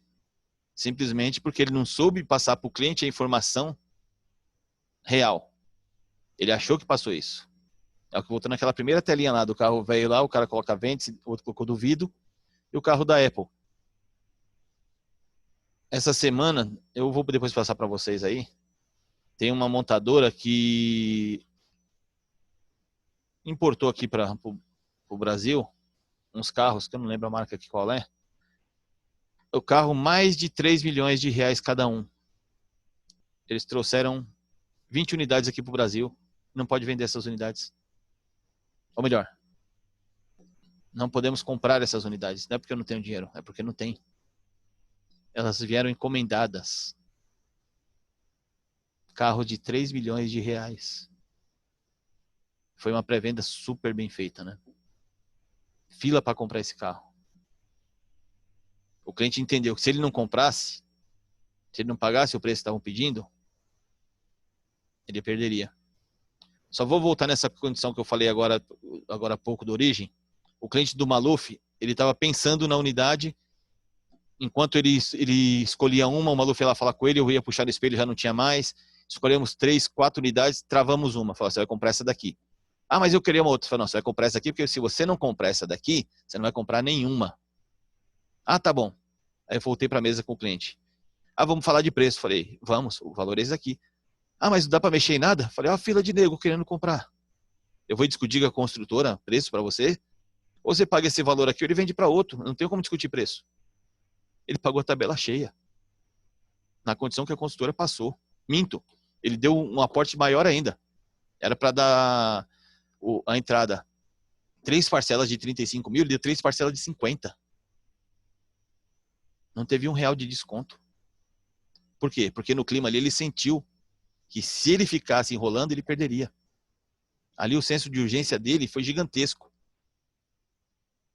Simplesmente porque ele não soube passar para o cliente a informação real. Ele achou que passou isso. É o que voltou naquela primeira telinha lá do carro velho lá, o cara coloca vente, o outro colocou duvido, e o carro da Apple. Essa semana, eu vou depois passar para vocês aí, tem uma montadora que importou aqui para o Brasil uns carros, que eu não lembro a marca aqui qual é. O carro, mais de 3 milhões de reais cada um. Eles trouxeram 20 unidades aqui para o Brasil. Não pode vender essas unidades. Ou melhor, não podemos comprar essas unidades. Não é porque eu não tenho dinheiro, é porque não tem. Elas vieram encomendadas. Carro de 3 milhões de reais. Foi uma pré-venda super bem feita, né? Fila para comprar esse carro. O cliente entendeu que se ele não comprasse, se ele não pagasse o preço que estavam pedindo, ele perderia. Só vou voltar nessa condição que eu falei agora há pouco do Origem. O cliente do Maluf, ele estava pensando na unidade, enquanto ele escolhia uma, o Maluf ia lá falar com ele, eu ia puxar o espelho, já não tinha mais. Escolhemos 3, 4 unidades, travamos uma. Falou, você vai comprar essa daqui. Ah, mas eu queria uma outra. Falei, não, você vai comprar essa daqui, porque se você não comprar essa daqui, você não vai comprar nenhuma. Ah, tá bom. Aí eu voltei para a mesa com o cliente. Ah, vamos falar de preço. Falei, vamos, o valor é esse aqui. Ah, mas não dá para mexer em nada? Falei, ó, fila de nego querendo comprar. Eu vou discutir com a construtora preço para você? Ou você paga esse valor aqui ou ele vende para outro. Não tem como discutir preço. Ele pagou a tabela cheia. Na condição que a construtora passou. Minto. Ele deu um aporte maior ainda. Era para dar a entrada. 3 parcelas de 35 mil, ele deu 3 parcelas de 50. Não teve R$1 de desconto. Por quê? Porque no clima ali ele sentiu que se ele ficasse enrolando, ele perderia. Ali o senso de urgência dele foi gigantesco.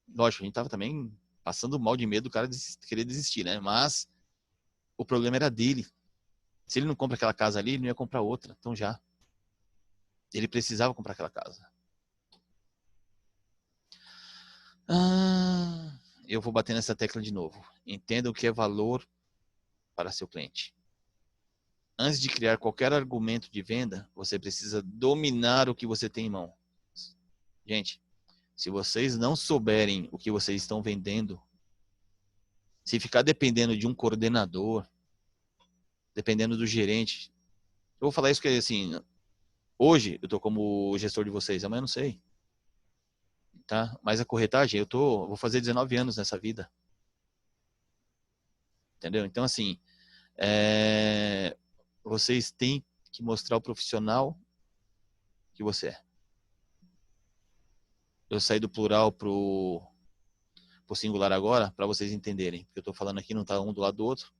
Lógico, a gente tava também passando mal de medo do cara querer desistir, né? Mas o problema era dele. Se ele não compra aquela casa ali, ele não ia comprar outra. Então já. Ele precisava comprar aquela casa. Eu vou bater nessa tecla de novo. Entenda o que é valor para seu cliente. Antes de criar qualquer argumento de venda, você precisa dominar o que você tem em mão. Gente, se vocês não souberem o que vocês estão vendendo, se ficar dependendo de um coordenador, dependendo do gerente, eu vou falar isso porque assim, hoje eu estou como gestor de vocês, amanhã eu não sei. Tá? Mas a corretagem, vou fazer 19 anos nessa vida. Entendeu? Então assim, vocês têm que mostrar o profissional que você é. Eu saí do plural pro singular agora, para vocês entenderem. Porque eu estou falando aqui, não está um do lado do outro.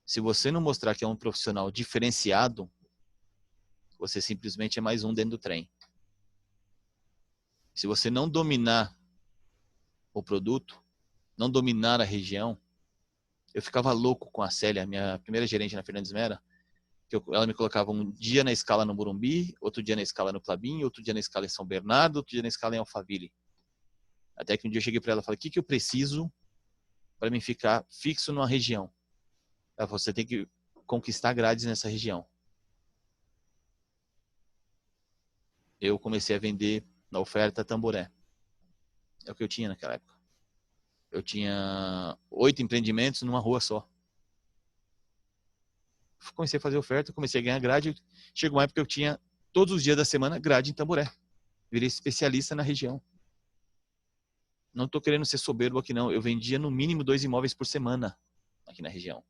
Se você não mostrar que é um profissional diferenciado, você simplesmente é mais um dentro do trem. Se você não dominar o produto, não dominar a região, eu ficava louco com a Célia, minha primeira gerente na Fernandes Mera, que ela me colocava um dia na escala no Morumbi, outro dia na escala no Klabin, outro dia na escala em São Bernardo, outro dia na escala em Alphaville. Até que um dia eu cheguei para ela e falei, o que eu preciso para mim ficar fixo numa região? Ela falou, você tem que conquistar grades nessa região. Eu comecei a vender na oferta Tamboré. É o que eu tinha naquela época. Eu tinha 8 empreendimentos numa rua só. Comecei a fazer oferta, comecei a ganhar grade. Chegou uma época que eu tinha todos os dias da semana grade em Tamboré. Virei especialista na região. Não estou querendo ser soberbo aqui não. Eu vendia no mínimo 2 imóveis por semana aqui na região.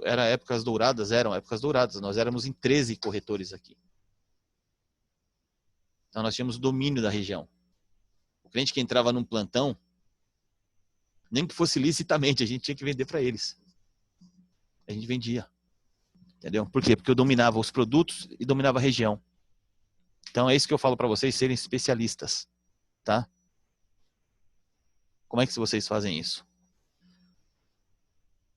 Era épocas douradas? Eram épocas douradas. Nós éramos em 13 corretores aqui. Então nós tínhamos domínio da região. O cliente que entrava num plantão, nem que fosse licitamente, a gente tinha que vender para eles. A gente vendia. Entendeu? Por quê? Porque eu dominava os produtos e dominava a região. Então é isso que eu falo para vocês serem especialistas. Tá? Como é que vocês fazem isso?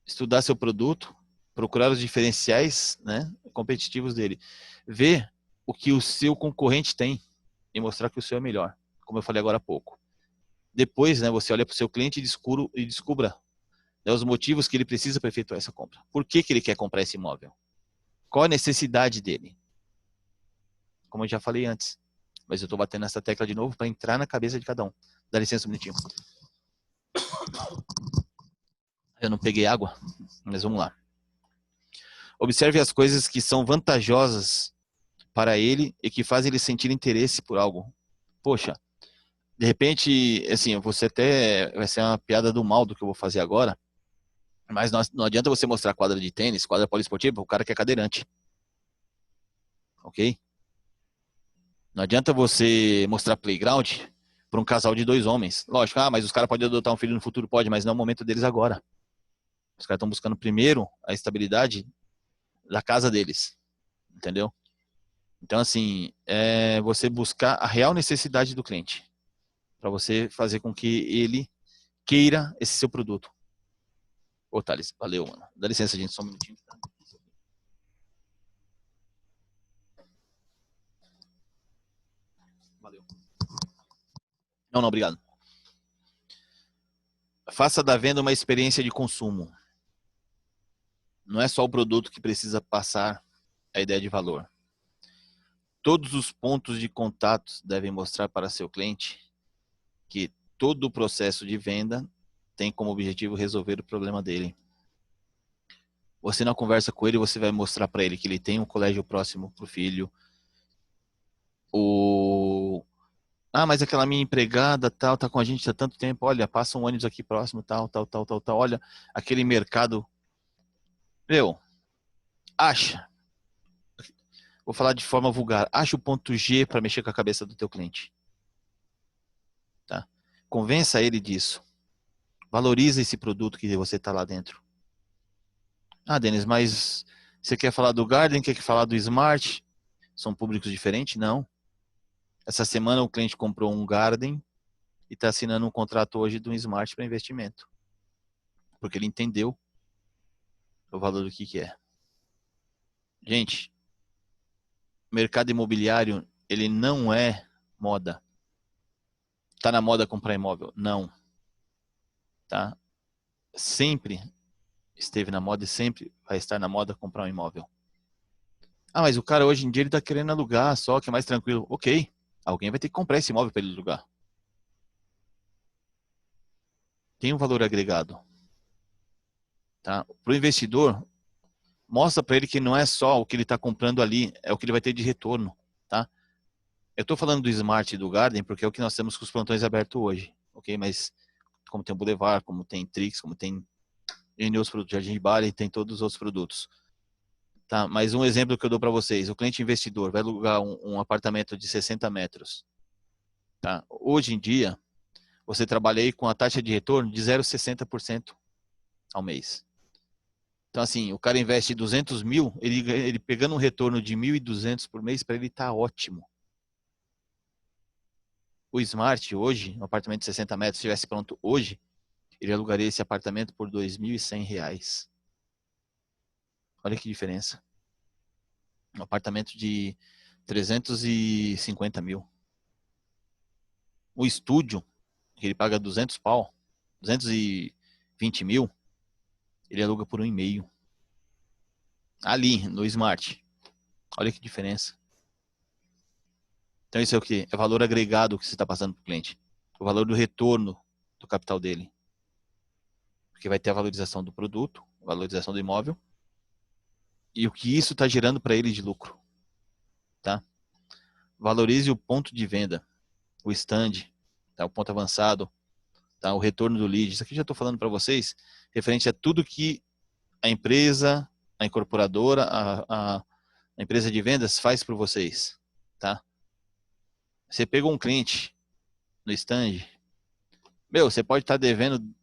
Estudar seu produto, procurar os diferenciais, né, competitivos dele. Ver o que o seu concorrente tem e mostrar que o seu é melhor. Como eu falei agora há pouco. Depois, né, você olha para o seu cliente e descubra, né, os motivos que ele precisa para efetuar essa compra. Por que ele quer comprar esse imóvel? Qual a necessidade dele? Como eu já falei antes. Mas eu estou batendo nessa tecla de novo para entrar na cabeça de cada um. Dá licença um minutinho. Eu não peguei água, mas vamos lá. Observe as coisas que são vantajosas para ele e que fazem ele sentir interesse por algo. Poxa, de repente, assim, você até vai ser uma piada do mal do que eu vou fazer agora, mas não adianta você mostrar quadra de tênis, quadra poliesportiva, o cara que é cadeirante. Ok? Não adianta você mostrar playground para um casal de 2 homens. Lógico, mas os caras podem adotar um filho no futuro, pode, mas não é o momento deles agora. Os caras estão buscando primeiro a estabilidade da casa deles. Entendeu? Então, assim, é você buscar a real necessidade do cliente. Para você fazer com que ele queira esse seu produto. Ô, Thales, valeu, mano. Dá licença, gente, só um minutinho. Valeu. Não, obrigado. Faça da venda uma experiência de consumo. Não é só o produto que precisa passar a ideia de valor. Todos os pontos de contato devem mostrar para seu cliente que todo o processo de venda tem como objetivo resolver o problema dele. Você na conversa com ele, você vai mostrar para ele que ele tem um colégio próximo para o filho. Mas aquela minha empregada tal, tá com a gente há tanto tempo. Olha, passa um ônibus aqui próximo, tal. Olha, aquele mercado. Meu, acha. Vou falar de forma vulgar. Acha o ponto G para mexer com a cabeça do teu cliente. Tá? Convença ele disso. Valoriza esse produto que você está lá dentro. Ah, Denis, mas você quer falar do Garden, quer falar do Smart? São públicos diferentes? Não. Essa semana o cliente comprou um Garden e está assinando um contrato hoje do Smart para investimento. Porque ele entendeu o valor do que é. Gente, o mercado imobiliário, ele não é moda. Tá na moda comprar imóvel? Não. Tá? Sempre esteve na moda e sempre vai estar na moda comprar um imóvel. Ah, mas o cara hoje em dia ele tá querendo alugar só, que é mais tranquilo. Ok, alguém vai ter que comprar esse imóvel para ele alugar. Tem um valor agregado. Tá? Para o investidor, mostra para ele que não é só o que ele está comprando ali, é o que ele vai ter de retorno. Tá? Eu estou falando do Smart e do Garden porque é o que nós temos com os plantões abertos hoje. Ok, mas como tem o Boulevard, como tem Trix, como tem N outros produtos, Jardim de Bali, tem todos os outros produtos. Tá, mas um exemplo que eu dou para vocês, o cliente investidor vai alugar um apartamento de 60 metros. Tá? Hoje em dia, você trabalha aí com a taxa de retorno de 0,60% ao mês. Então, assim, o cara investe 200 mil, ele pegando um retorno de 1.200 por mês, para ele tá ótimo. O Smart hoje, um apartamento de 60 metros, se estivesse pronto hoje, ele alugaria esse apartamento por R$2.100. Olha que diferença. Um apartamento de 350 mil. O estúdio, que ele paga 200 pau, 220 mil, ele aluga por 1,5. Ali, no Smart. Olha que diferença. Então isso é o que? É valor agregado que você está passando para o cliente. O valor do retorno do capital dele. Porque vai ter a valorização do produto, a valorização do imóvel, e o que isso está gerando para ele de lucro. Tá? Valorize o ponto de venda, o stand, tá? O ponto avançado, tá? O retorno do lead. Isso aqui eu já estou falando para vocês, referente a tudo que a empresa, a incorporadora, a empresa de vendas faz por vocês. Tá? Você pegou um cliente no stand, você pode estar devendo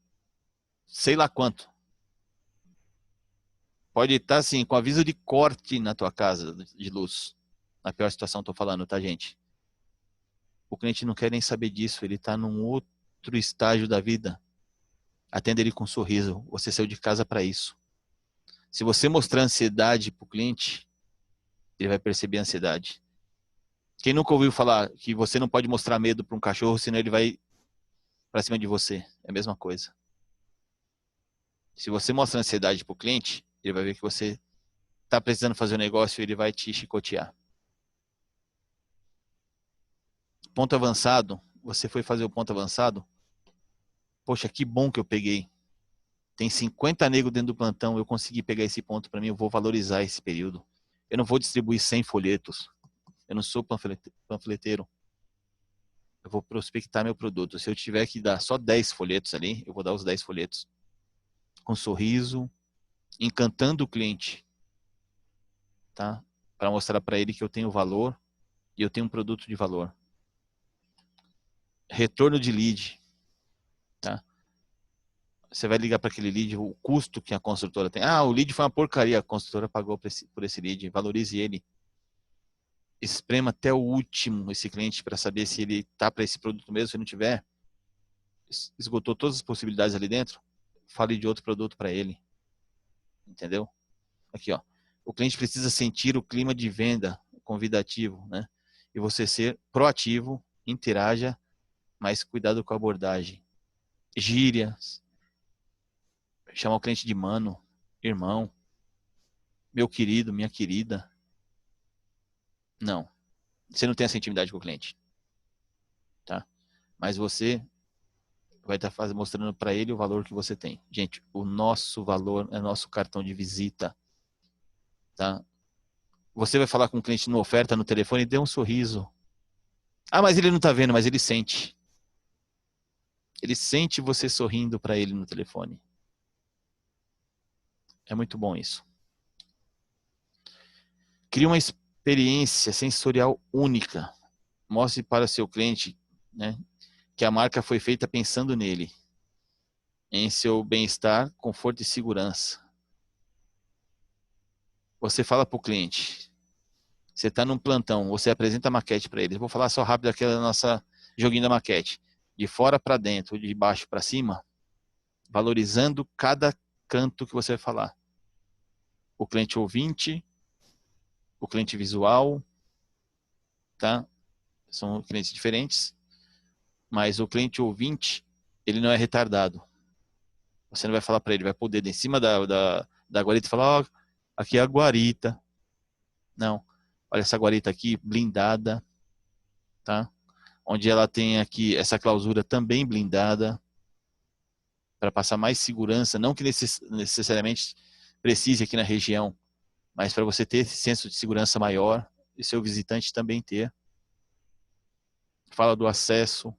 sei lá quanto. Pode estar assim, com aviso de corte na tua casa de luz. Na pior situação, estou falando, tá, gente? O cliente não quer nem saber disso, ele está num outro estágio da vida. Atenda ele com um sorriso. Você saiu de casa para isso. Se você mostrar ansiedade para o cliente, ele vai perceber a ansiedade. Quem nunca ouviu falar que você não pode mostrar medo para um cachorro, senão ele vai para cima de você? É a mesma coisa. Se você mostra ansiedade para o cliente, ele vai ver que você está precisando fazer um negócio e ele vai te chicotear. Ponto avançado, você foi fazer o ponto avançado, poxa, que bom que eu peguei. Tem 50 negros dentro do plantão, eu consegui pegar esse ponto para mim, eu vou valorizar esse período. Eu não vou distribuir 100 folhetos. Eu não sou panfleteiro. Eu vou prospectar meu produto. Se eu tiver que dar só 10 folhetos ali, eu vou dar os 10 folhetos. Com sorriso, encantando o cliente. Tá? Para mostrar para ele que eu tenho valor e eu tenho um produto de valor. Retorno de lead. Tá? Você vai ligar para aquele lead, o custo que a construtora tem. Ah, o lead foi uma porcaria, a construtora pagou por esse lead. Valorize ele. Esprema até o último esse cliente para saber se ele tá para esse produto mesmo. Se não tiver, esgotou todas as possibilidades ali dentro, fale de outro produto para ele. Entendeu? Aqui, ó. O cliente precisa sentir o clima de venda convidativo, né? E você ser proativo, interaja, mas cuidado com a abordagem. Gírias, chamar o cliente de mano, irmão, meu querido, minha querida. Não. Você não tem essa intimidade com o cliente. Tá? Mas você vai estar mostrando para ele o valor que você tem. Gente, o nosso valor é nosso cartão de visita. Tá? Você vai falar com o cliente numa oferta no telefone e dê um sorriso. Ah, mas ele não está vendo, mas ele sente. Ele sente você sorrindo para ele no telefone. É muito bom isso. Cria uma experiência sensorial única. Mostre para seu cliente, né, que a marca foi feita pensando nele, em seu bem-estar, conforto e segurança. Você fala para o cliente, você está num plantão, você apresenta a maquete para ele. Eu vou falar só rápido aquela nossa joguinho da maquete. De fora para dentro, de baixo para cima, valorizando cada canto que você vai falar. O cliente ouvinte, o cliente visual, tá? São clientes diferentes, mas o cliente ouvinte, ele não é retardado. Você não vai falar para ele, vai pôr o dedo em cima da guarita e falar, ó, aqui é a guarita. Não, olha essa guarita aqui, blindada, tá? Onde ela tem aqui essa clausura também blindada, para passar mais segurança, não que necessariamente precise aqui na região, mas para você ter esse senso de segurança maior e seu visitante também ter. Fala do acesso,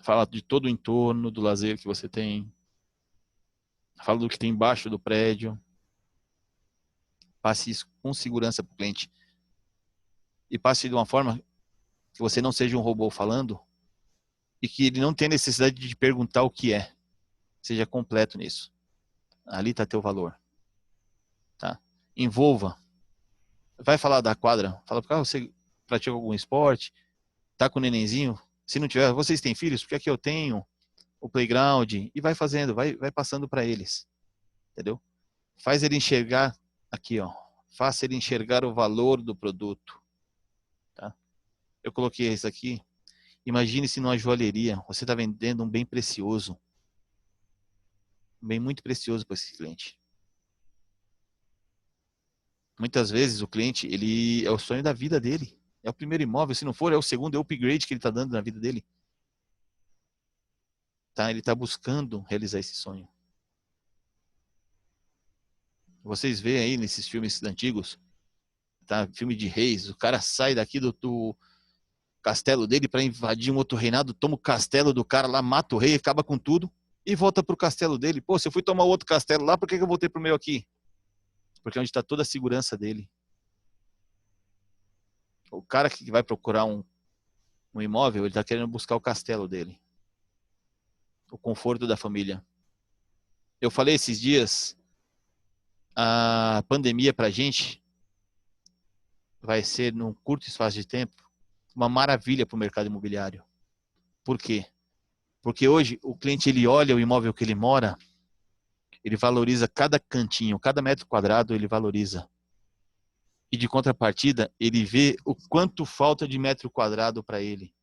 fala de todo o entorno, do lazer que você tem, fala do que tem embaixo do prédio. Passe isso com segurança para o cliente. E passe de uma forma que você não seja um robô falando e que ele não tenha necessidade de perguntar o que é. Seja completo nisso. Ali está teu valor. Tá? Envolva. Vai falar da quadra. Fala para você pratica algum esporte, tá com o nenenzinho. Se não tiver, vocês têm filhos? Porque aqui eu tenho o playground. E vai fazendo, vai passando para eles. Entendeu? Faz ele enxergar aqui, ó. Faça ele enxergar o valor do produto. Tá? Eu coloquei isso aqui. Imagine-se numa joalheria. Você está vendendo um bem precioso. Um bem muito precioso para esse cliente. Muitas vezes o cliente, ele é o sonho da vida dele. É o primeiro imóvel. Se não for, é o segundo, é o upgrade que ele está dando na vida dele. Tá? Ele está buscando realizar esse sonho. Vocês veem aí nesses filmes antigos, tá? Filme de reis, o cara sai daqui do castelo dele para invadir um outro reinado, toma o castelo do cara lá, mata o rei, acaba com tudo e volta pro castelo dele. Pô, se eu fui tomar outro castelo lá, por que eu voltei pro meu aqui? Porque é onde está toda a segurança dele. O cara que vai procurar um imóvel, ele está querendo buscar o castelo dele. O conforto da família. Eu falei esses dias, a pandemia pra gente vai ser, num curto espaço de tempo, uma maravilha para o mercado imobiliário. Por quê? Porque hoje o cliente, ele olha o imóvel que ele mora, ele valoriza cada cantinho, cada metro quadrado ele valoriza. E de contrapartida, ele vê o quanto falta de metro quadrado para ele.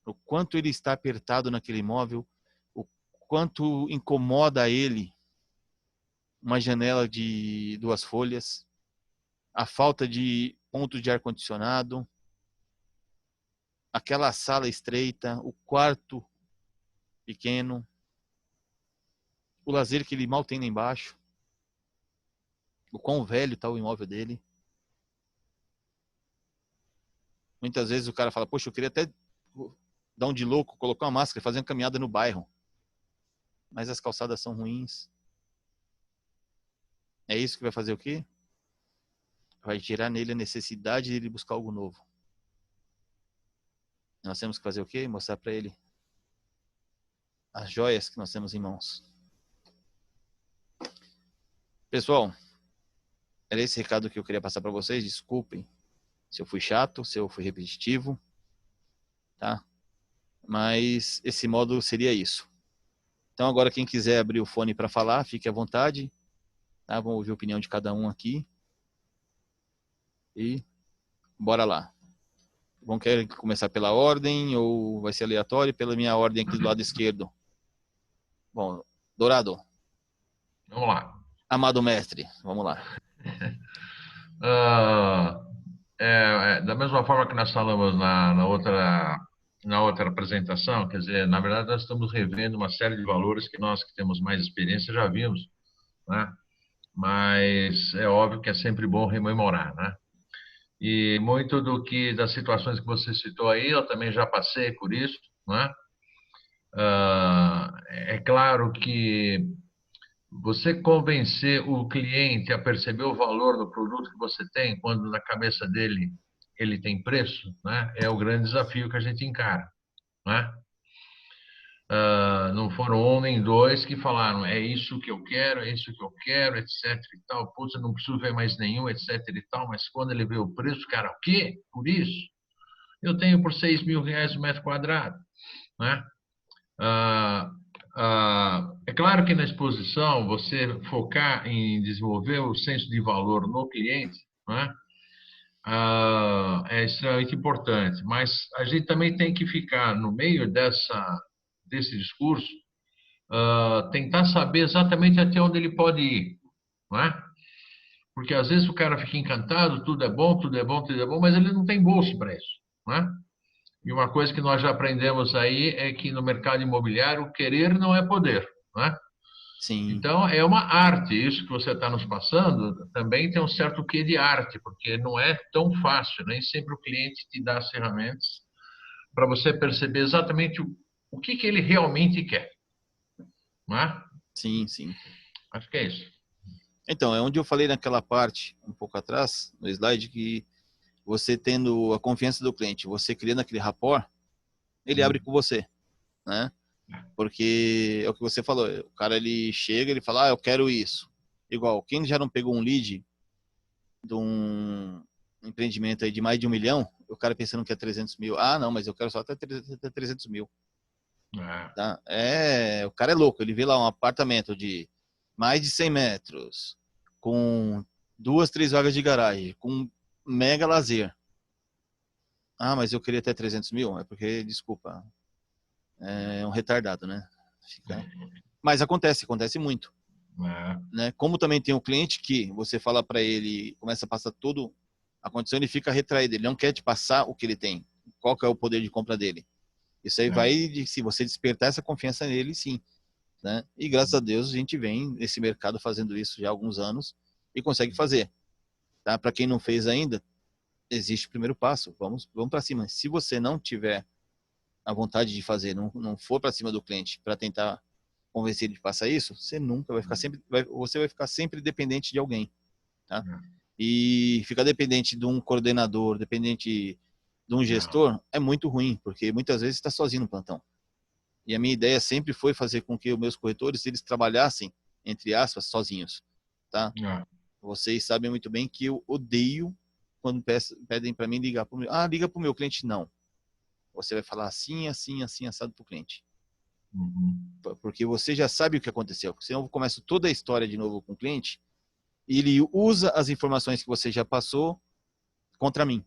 O quanto ele está apertado naquele imóvel, o quanto incomoda ele uma janela de 2 folhas, a falta de ponto de ar-condicionado, aquela sala estreita, o quarto pequeno, o lazer que ele mal tem lá embaixo, o quão velho está o imóvel dele. Muitas vezes o cara fala, poxa, eu queria até dar um de louco, colocar uma máscara, fazer uma caminhada no bairro. Mas as calçadas são ruins. É isso que vai fazer o quê? Vai gerar nele a necessidade de ele buscar algo novo. Nós temos que fazer o quê? Mostrar para ele as joias que nós temos em mãos. Pessoal, era esse recado que eu queria passar para vocês. Desculpem se eu fui chato, se eu fui repetitivo, tá? Mas esse módulo seria isso. Então agora quem quiser abrir o fone para falar, fique à vontade. Tá? Vamos ouvir a opinião de cada um aqui. E bora lá. Vão querer começar pela ordem ou vai ser aleatório pela minha ordem aqui do lado esquerdo? Bom, Dourado. Vamos lá. Amado mestre, vamos lá. Da mesma forma que nós falamos na outra apresentação, quer dizer, na verdade nós estamos revendo uma série de valores que nós que temos mais experiência já vimos, né? Mas é óbvio que é sempre bom rememorar, né? E muito das situações que você citou aí, eu também já passei por isso, né? É claro que você convencer o cliente a perceber o valor do produto que você tem, quando na cabeça dele ele tem preço, né? É o grande desafio que a gente encara, né? Não foram um nem dois que falaram, é isso que eu quero, é isso que eu quero, etc e tal. Putz, eu não preciso ver mais nenhum, etc e tal. Mas quando ele vê o preço, cara, o quê? Por isso? Eu tenho por R$ 6.000 o metro quadrado, né? Ah, é claro que na exposição, você focar em desenvolver o senso de valor no cliente, né? É extremamente importante, mas a gente também tem que ficar no meio desse discurso, tentar saber exatamente até onde ele pode ir, não é? Porque às vezes o cara fica encantado, tudo é bom, tudo é bom, tudo é bom, mas ele não tem bolso para isso, não é? E uma coisa que nós já aprendemos aí é que no mercado imobiliário o querer não é poder, não é? Sim, Então é uma arte, isso que você está nos passando também tem um certo quê de arte, porque não é tão fácil, nem sempre o cliente te dá as ferramentas para você perceber exatamente o que que ele realmente quer, não é? sim, sim. Acho que é isso. Então, é onde eu falei naquela parte, um pouco atrás, no slide, que você tendo a confiança do cliente, você criando aquele rapport, ele abre com você, né? Porque é o que você falou, o cara ele chega, ele fala, eu quero isso. Igual, quem já não pegou um lead de um empreendimento aí de mais de 1 milhão, o cara pensando que é 300 mil. Ah, não, mas eu quero só até 300 mil. É, Tá? O cara é louco, ele vê lá um apartamento de mais de 100 metros, com 2, 3 vagas de garagem, com mega lazer. Ah, mas eu queria até 300 mil? É porque, desculpa, é um retardado, né? Fica... Mas acontece muito. é, Né? Como também tem um cliente que você fala para ele, começa a passar tudo a condição, ele fica retraído, ele não quer te passar o que ele tem, qual que é o poder de compra dele. Isso aí é. vai de se você despertar essa confiança nele, sim, né? E graças a Deus a gente vem nesse mercado fazendo isso já há alguns anos e consegue fazer, tá? Para quem não fez ainda, existe o primeiro passo, vamos para cima. Se você não tiver a vontade de fazer, não for para cima do cliente para tentar convencer ele de passar isso, você nunca vai ficar sempre, você vai ficar sempre dependente de alguém, tá? E ficar dependente de um coordenador, dependente de um Não, gestor, é muito ruim, porque muitas vezes está sozinho no plantão. E a minha ideia sempre foi fazer com que os meus corretores eles trabalhassem, entre aspas, sozinhos, tá? não, Vocês sabem muito bem que eu odeio quando pedem para mim ligar para o meu, liga para o meu cliente, não. Você vai falar assim, assim, assim, assado para o cliente. uhum, Porque você já sabe o que aconteceu. Senão eu começo toda a história de novo com o cliente e ele usa as informações que você já passou contra mim.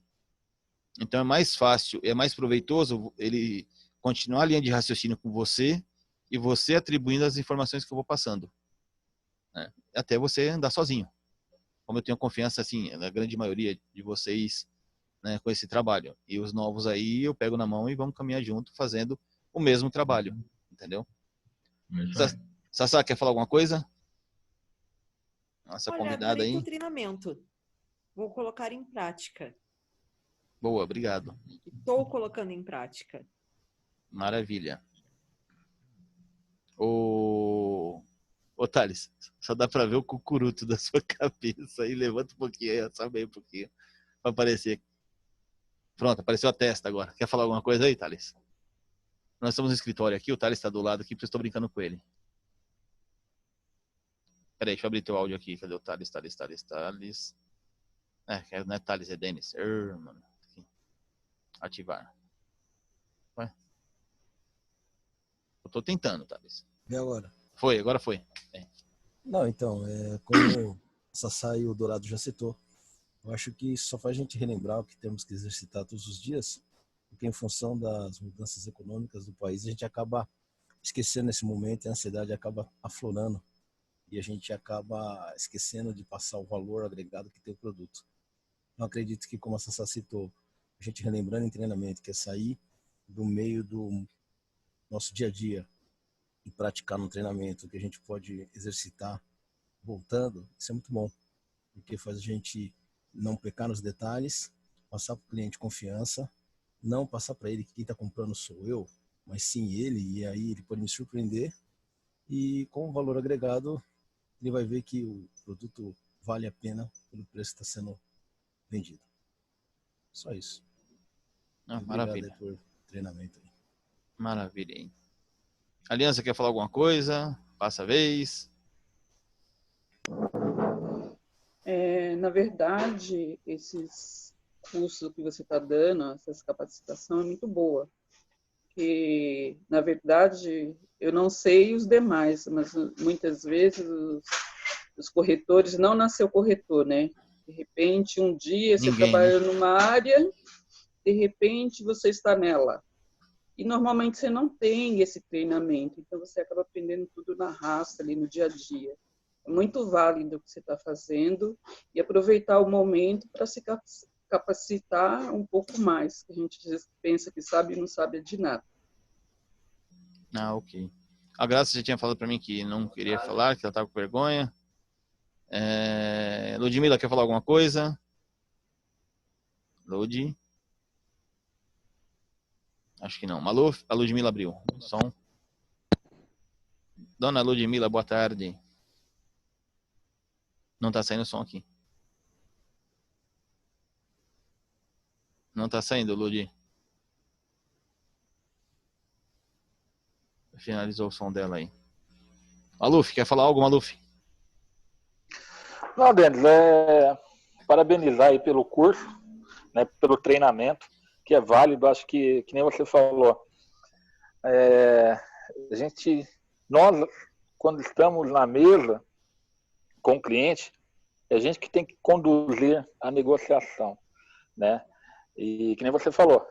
Então é mais fácil, é mais proveitoso ele continuar a linha de raciocínio com você e você atribuindo as informações que eu vou passando, né? Até você andar sozinho. Como eu tenho confiança, assim, na grande maioria de vocês, né, com esse trabalho. E os novos aí eu pego na mão e vamos caminhar junto fazendo o mesmo trabalho, entendeu? é isso aí. Sassá, quer falar alguma coisa? Nossa Olha, convidada adorei teu aí. treinamento. Vou colocar em prática. Boa, obrigado. Estou colocando em prática. Maravilha. Ô Thales, só dá pra ver o cucuruto da sua cabeça aí. Levanta um pouquinho aí, sobe aí um pouquinho. Pra aparecer. Pronto, apareceu a testa agora. Quer falar alguma coisa aí, Thales? Nós estamos no escritório aqui, o Thales tá do lado aqui, porque eu estou brincando com ele. Peraí, deixa eu abrir teu áudio aqui. Cadê o Thales? Thales. Não é Thales, é Denis. Mano. Aqui. Ativar. Ué? Eu tô tentando, Thales. E agora? Foi, agora foi. Não, então, como o Sassá e o Dourado já citou, eu acho que isso só faz a gente relembrar o que temos que exercitar todos os dias, porque em função das mudanças econômicas do país, a gente acaba esquecendo nesse momento e a ansiedade acaba aflorando e a gente acaba esquecendo de passar o valor agregado que tem o produto. Não acredito que, como a Sassá citou, a gente relembrando em treinamento, que é sair do meio do nosso dia a dia e praticar no treinamento, que a gente pode exercitar voltando, isso é muito bom, porque faz a gente não pecar nos detalhes, passar para o cliente confiança, não passar para ele que quem está comprando sou eu, mas sim ele, e aí ele pode me surpreender, e com o valor agregado, ele vai ver que o produto vale a pena pelo preço que está sendo vendido. Só isso. Ah, Obrigado maravilha. aí por treinamento. Aí. Maravilha, hein? Aliança, quer falar alguma coisa? Passa a vez. Na verdade, esses cursos que você está dando, essas capacitação é muito boa. Que, na verdade, eu não sei os demais, mas muitas vezes os corretores não nasceu corretor, né? De repente, um dia você Ninguém, né? trabalha numa área, de repente você está nela. E normalmente você não tem esse treinamento, então você acaba aprendendo tudo na raça, ali no dia a dia. É muito válido o que você está fazendo e aproveitar o momento para se capacitar um pouco mais, que a gente pensa que sabe e não sabe de nada. Ah, ok. A Graça já tinha falado para mim que não queria falar, que ela estava com vergonha. Ludmila, quer falar alguma coisa? Ludi? Acho que não. Maluf, a Ludmila abriu. Som. Dona Ludmila, boa tarde. Não tá saindo som aqui. Não tá saindo, Ludi. Finalizou o som dela aí. Maluf, quer falar algo, Maluf? Não, Denis, parabenizar aí pelo curso, né, pelo treinamento, que é válido, acho que nem você falou. Nós, quando estamos na mesa com o cliente, é a gente que tem que conduzir a negociação, né? E que nem você falou,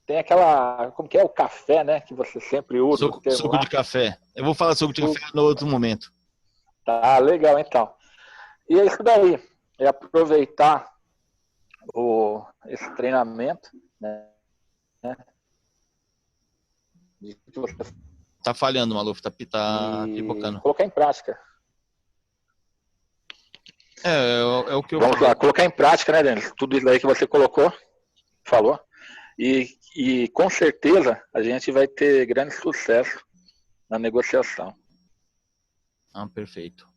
tem aquela, como que é o café, né, que você sempre usa. Suco de café. Eu vou falar suco de café no outro momento. Tá, legal então. E é isso daí, é aproveitar esse treinamento, né? Tá falhando, Maluf, tá pipocando. Colocar em prática. É o que eu Vamos falei. lá, colocar em prática, né, Denis? Tudo isso daí que você falou. E com certeza a gente vai ter grande sucesso na negociação. Ah, perfeito.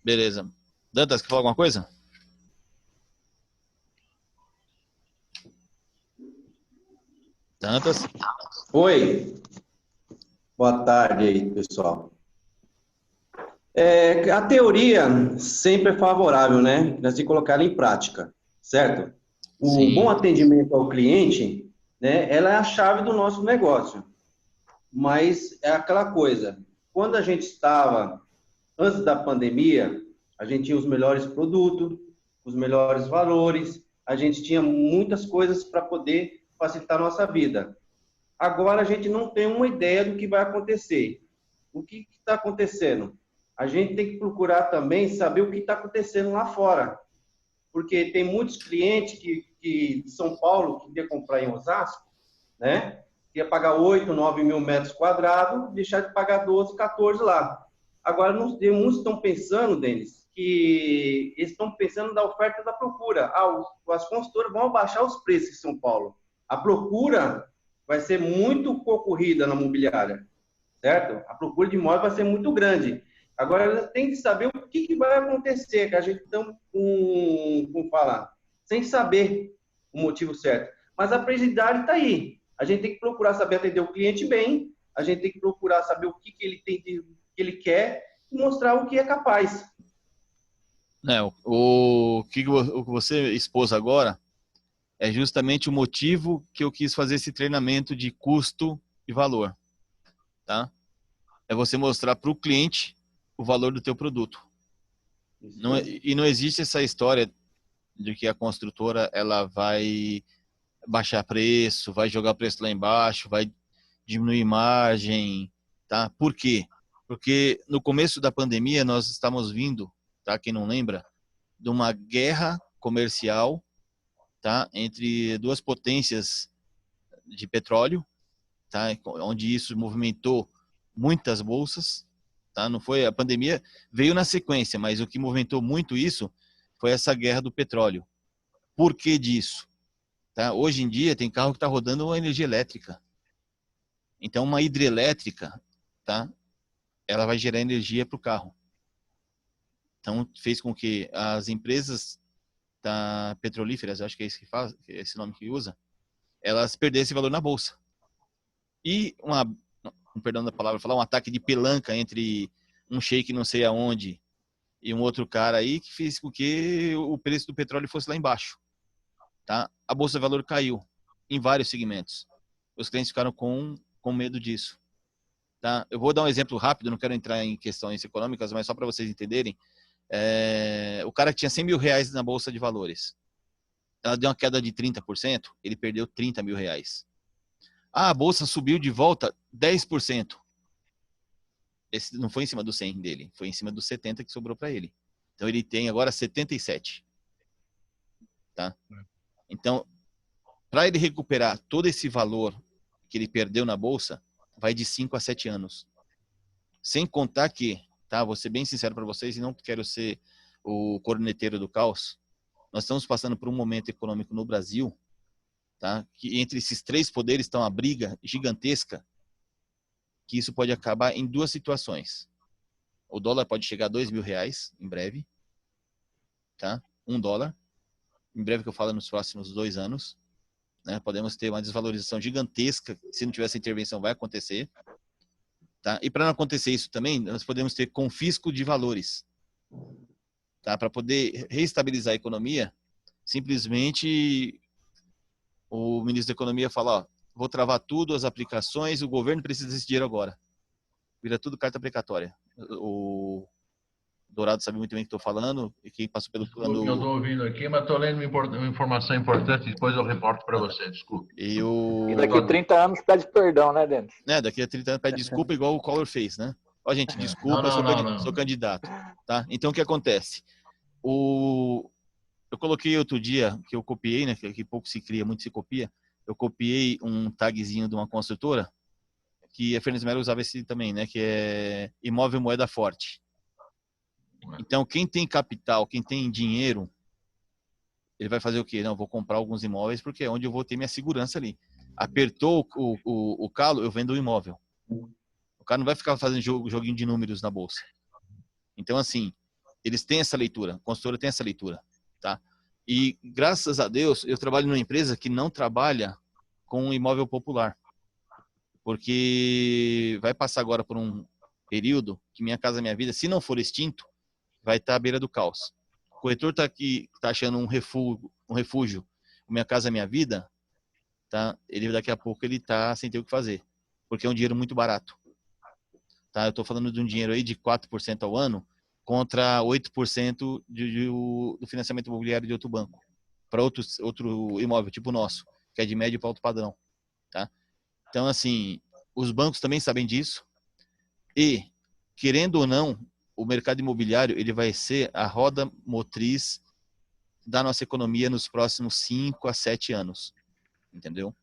Beleza. Dantas, quer falar alguma coisa? Dantas? Oi. Boa tarde aí, pessoal. A teoria sempre é favorável, né? Nós temos que colocar ela em prática, certo? O Sim. bom atendimento ao cliente, né? Ela é a chave do nosso negócio. Mas é aquela coisa, quando a gente estava, antes da pandemia, a gente tinha os melhores produtos, os melhores valores, a gente tinha muitas coisas para poder facilitar a nossa vida. Agora a gente não tem uma ideia do que vai acontecer. O que está acontecendo? A gente tem que procurar também saber o que está acontecendo lá fora. Porque tem muitos clientes de São Paulo que queriam comprar em Osasco, né? Ia pagar 8, 9 mil metros quadrados, deixar de pagar 12, 14 lá. Agora, muitos estão pensando, Denis, que eles estão pensando na oferta e da procura. As consultoras vão abaixar os preços em São Paulo. A procura vai ser muito concorrida na imobiliária, certo? A procura de imóvel vai ser muito grande. Agora, elas têm que saber o que vai acontecer, que a gente está, como falar, sem saber o motivo certo. Mas a prioridade está aí. A gente tem que procurar saber atender o cliente bem, a gente tem que procurar saber o que ele tem, que ele quer e mostrar o que é capaz. O que você expôs agora é justamente o motivo que eu quis fazer esse treinamento de custo e valor, tá? É você mostrar para o cliente o valor do teu produto. E não existe essa história de que a construtora ela vai baixar preço, vai jogar preço lá embaixo, vai diminuir margem, tá? Por quê? Porque no começo da pandemia nós estamos vindo, tá? Quem não lembra, de uma guerra comercial, tá? Entre duas potências de petróleo, tá? Onde isso movimentou muitas bolsas, tá? Não foi a pandemia, veio na sequência, mas o que movimentou muito isso foi essa guerra do petróleo. Por que disso? Tá? Hoje em dia tem carro que está rodando a energia elétrica. Então, uma hidrelétrica, tá? Ela vai gerar energia para o carro. Então, fez com que as empresas petrolíferas, acho que é esse nome que usa, elas perdessem valor na bolsa. E perdão da palavra, falar um ataque de pelanca entre um sheik não sei aonde e um outro cara aí, que fez com que o preço do petróleo fosse lá embaixo. Tá? A bolsa de valor caiu em vários segmentos. Os clientes ficaram com medo disso. Tá? Eu vou dar um exemplo rápido, não quero entrar em questões econômicas, mas só para vocês entenderem. O cara que tinha 100 mil reais na bolsa de valores, ela deu uma queda de 30%, ele perdeu 30 mil reais. A bolsa subiu de volta 10%. Esse não foi em cima do 100 dele, foi em cima dos 70 que sobrou para ele. Então ele tem agora 77. Tá? Então, para ele recuperar todo esse valor que ele perdeu na bolsa, vai de 5 a 7 anos. Sem contar que, tá, vou ser bem sincero para vocês e não quero ser o corneteiro do caos, nós estamos passando por um momento econômico no Brasil, tá, que entre esses três poderes está uma briga gigantesca, que isso pode acabar em duas situações. O dólar pode chegar a 2 mil reais em breve, tá? $1. Em breve, que eu falo, nos próximos 2 anos. Né? Podemos ter uma desvalorização gigantesca. Se não tiver essa intervenção, vai acontecer. Tá? E para não acontecer isso também, nós podemos ter confisco de valores. Tá? Para poder reestabilizar a economia, simplesmente o ministro da Economia fala, ó, vou travar tudo, as aplicações, o governo precisa desse dinheiro agora. Vira tudo carta precatória. O Dourado sabe muito bem o que estou falando, e quem passou pelo plano... Eu estou ouvindo aqui, mas estou lendo uma informação importante, depois eu reporto para você, desculpe. E daqui a 30 anos pede perdão, né, Denis? Daqui a 30 anos pede desculpa, igual o Collor fez, né? Ó, gente, desculpa, sou candidato. Tá? Então, o que acontece? Eu coloquei outro dia, que eu copiei, né? Que pouco se cria, muito se copia. Eu copiei um tagzinho de uma construtora, que a Fernandes Melo usava esse também, né? Que é imóvel moeda forte. Então, quem tem capital, quem tem dinheiro, ele vai fazer o quê? Não, vou comprar alguns imóveis porque é onde eu vou ter minha segurança ali. Apertou o calo, eu vendo o imóvel. O cara não vai ficar fazendo joguinho de números na bolsa. Então, assim, eles têm essa leitura, a construtora tem essa leitura, tá? E, graças a Deus, eu trabalho numa empresa que não trabalha com imóvel popular. Porque vai passar agora por um período que Minha Casa Minha Vida, se não for extinto, vai estar à beira do caos. O corretor está aqui, está achando um refúgio, Minha Casa Minha Vida, tá? Ele daqui a pouco ele está sem ter o que fazer, porque é um dinheiro muito barato. Tá? Eu estou falando de um dinheiro aí de 4% ao ano contra 8% do financiamento imobiliário de outro banco, para outro imóvel, tipo o nosso, que é de médio para alto padrão. Tá? Então, assim, os bancos também sabem disso e, querendo ou não, o mercado imobiliário ele vai ser a roda motriz da nossa economia nos próximos 5 a 7 anos. Entendeu?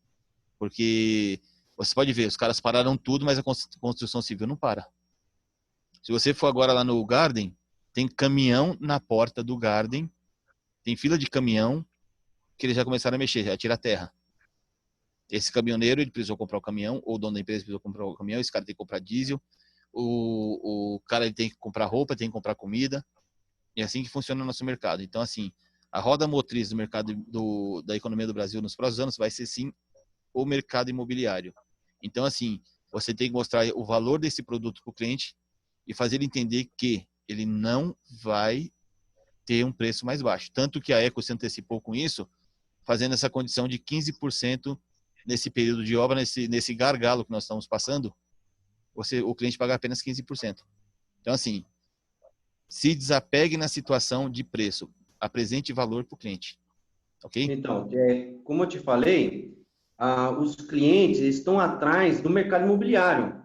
Porque você pode ver, os caras pararam tudo, mas a construção civil não para. Se você for agora lá no Garden, tem caminhão na porta do Garden, tem fila de caminhão que eles já começaram a mexer, já tira a terra. Esse caminhoneiro, ele precisou comprar o caminhão, ou o dono da empresa precisou comprar o caminhão, esse cara tem que comprar diesel, o cara ele tem que comprar roupa, tem que comprar comida, e é assim que funciona o nosso mercado. Então, assim, a roda motriz do mercado da economia do Brasil nos próximos anos vai ser, sim, o mercado imobiliário. Então, assim, você tem que mostrar o valor desse produto para o cliente e fazer ele entender que ele não vai ter um preço mais baixo. Tanto que a Eco se antecipou com isso, fazendo essa condição de 15% nesse período de obra, nesse gargalo que nós estamos passando, o cliente paga apenas 15%. Então, assim, se desapegue na situação de preço, apresente valor para o cliente. Ok? Então, como eu te falei, os clientes estão atrás do mercado imobiliário.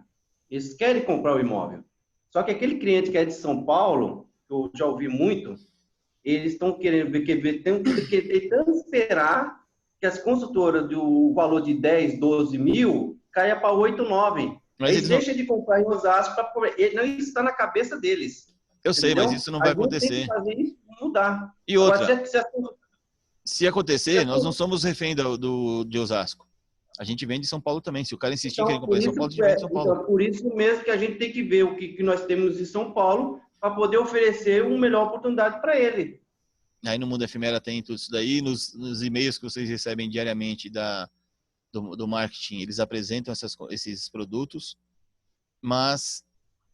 Eles querem comprar o imóvel. Só que aquele cliente que é de São Paulo, que eu já ouvi muito, eles estão tentando esperar que as construtoras do valor de 10, 12 mil caia para 8, 9. Mas eles deixam de comprar em Osasco para não está na cabeça deles. Eu sei, mas isso não vai acontecer. Tem que fazer isso mudar. E outra, se acontecer, nós não somos refém de Osasco. A gente vende em São Paulo também. Se o cara insistir Então, que ele comprar em São Paulo, a gente vende em São Paulo. Então, por isso mesmo que a gente tem que ver o que nós temos em São Paulo para poder oferecer uma melhor oportunidade para ele. Aí no Mundo Efimera tem tudo isso daí. Nos e-mails que vocês recebem diariamente do marketing, eles apresentam esses produtos, mas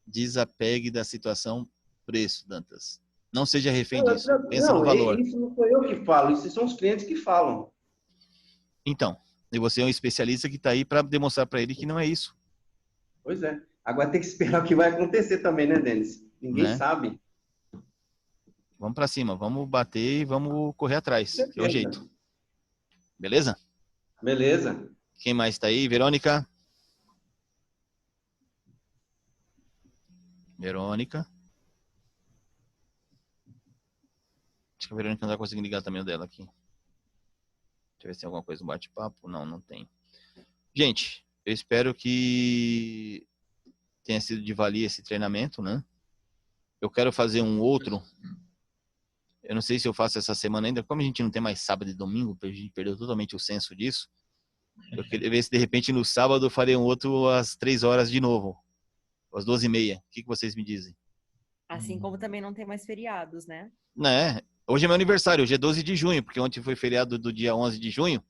desapegue da situação preço, Dantas. Não seja refém disso. Pensa no valor. Isso não sou eu que falo, isso são os clientes que falam. Então, e você é um especialista que está aí para demonstrar para ele que não é isso. Pois é. Agora tem que esperar o que vai acontecer também, né, Denis? Ninguém sabe. Vamos para cima, vamos bater e vamos correr atrás, que é o jeito. Beleza? Beleza. Quem mais está aí? Verônica? Verônica? Acho que a Verônica não está conseguindo ligar também o dela aqui. Deixa eu ver se tem alguma coisa no bate-papo. Não, não tem. Gente, eu espero que tenha sido de valia esse treinamento, né? Eu quero fazer um outro. Eu não sei se eu faço essa semana ainda. Como a gente não tem mais sábado e domingo, a gente perdeu totalmente o senso disso. Eu queria ver se de repente no sábado eu farei um outro às 3 horas de novo. Às 12h30. O que vocês me dizem? Assim como também não tem mais feriados, né? Né? Hoje é meu aniversário. Hoje é 12 de junho, porque ontem foi feriado do dia 11 de junho.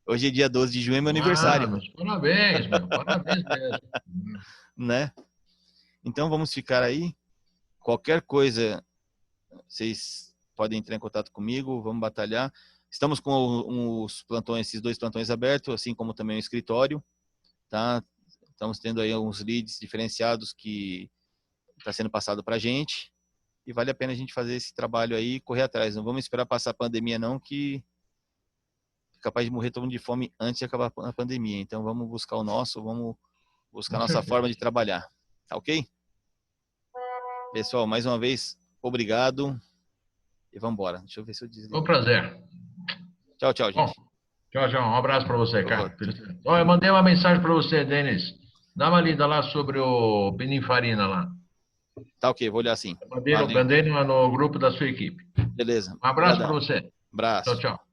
Hoje é dia 12 de junho, é meu aniversário. Parabéns, meu. Parabéns mesmo. Né? Então vamos ficar aí. Qualquer coisa, vocês podem entrar em contato comigo, vamos batalhar. Estamos com os plantões, esses 2 plantões abertos, assim como também o escritório, tá? Estamos tendo aí uns leads diferenciados que está sendo passado para a gente e vale a pena a gente fazer esse trabalho aí e correr atrás. Não vamos esperar passar a pandemia não, que é capaz de morrer todo mundo de fome antes de acabar a pandemia. Então vamos buscar o nosso, vamos buscar a nossa forma de trabalhar. Tá ok? Pessoal, mais uma vez, obrigado e vamos embora. Deixa eu ver se eu desligo. Foi um prazer. Tchau, tchau, gente. Bom, tchau, tchau. Um abraço para você, cara. Ó, eu mandei uma mensagem para você, Denis. Dá uma lida lá sobre o Pininfarina lá. Tá ok, vou olhar sim. Mandei no grupo da sua equipe. Beleza. Um abraço para você. Abraço. Tchau, tchau.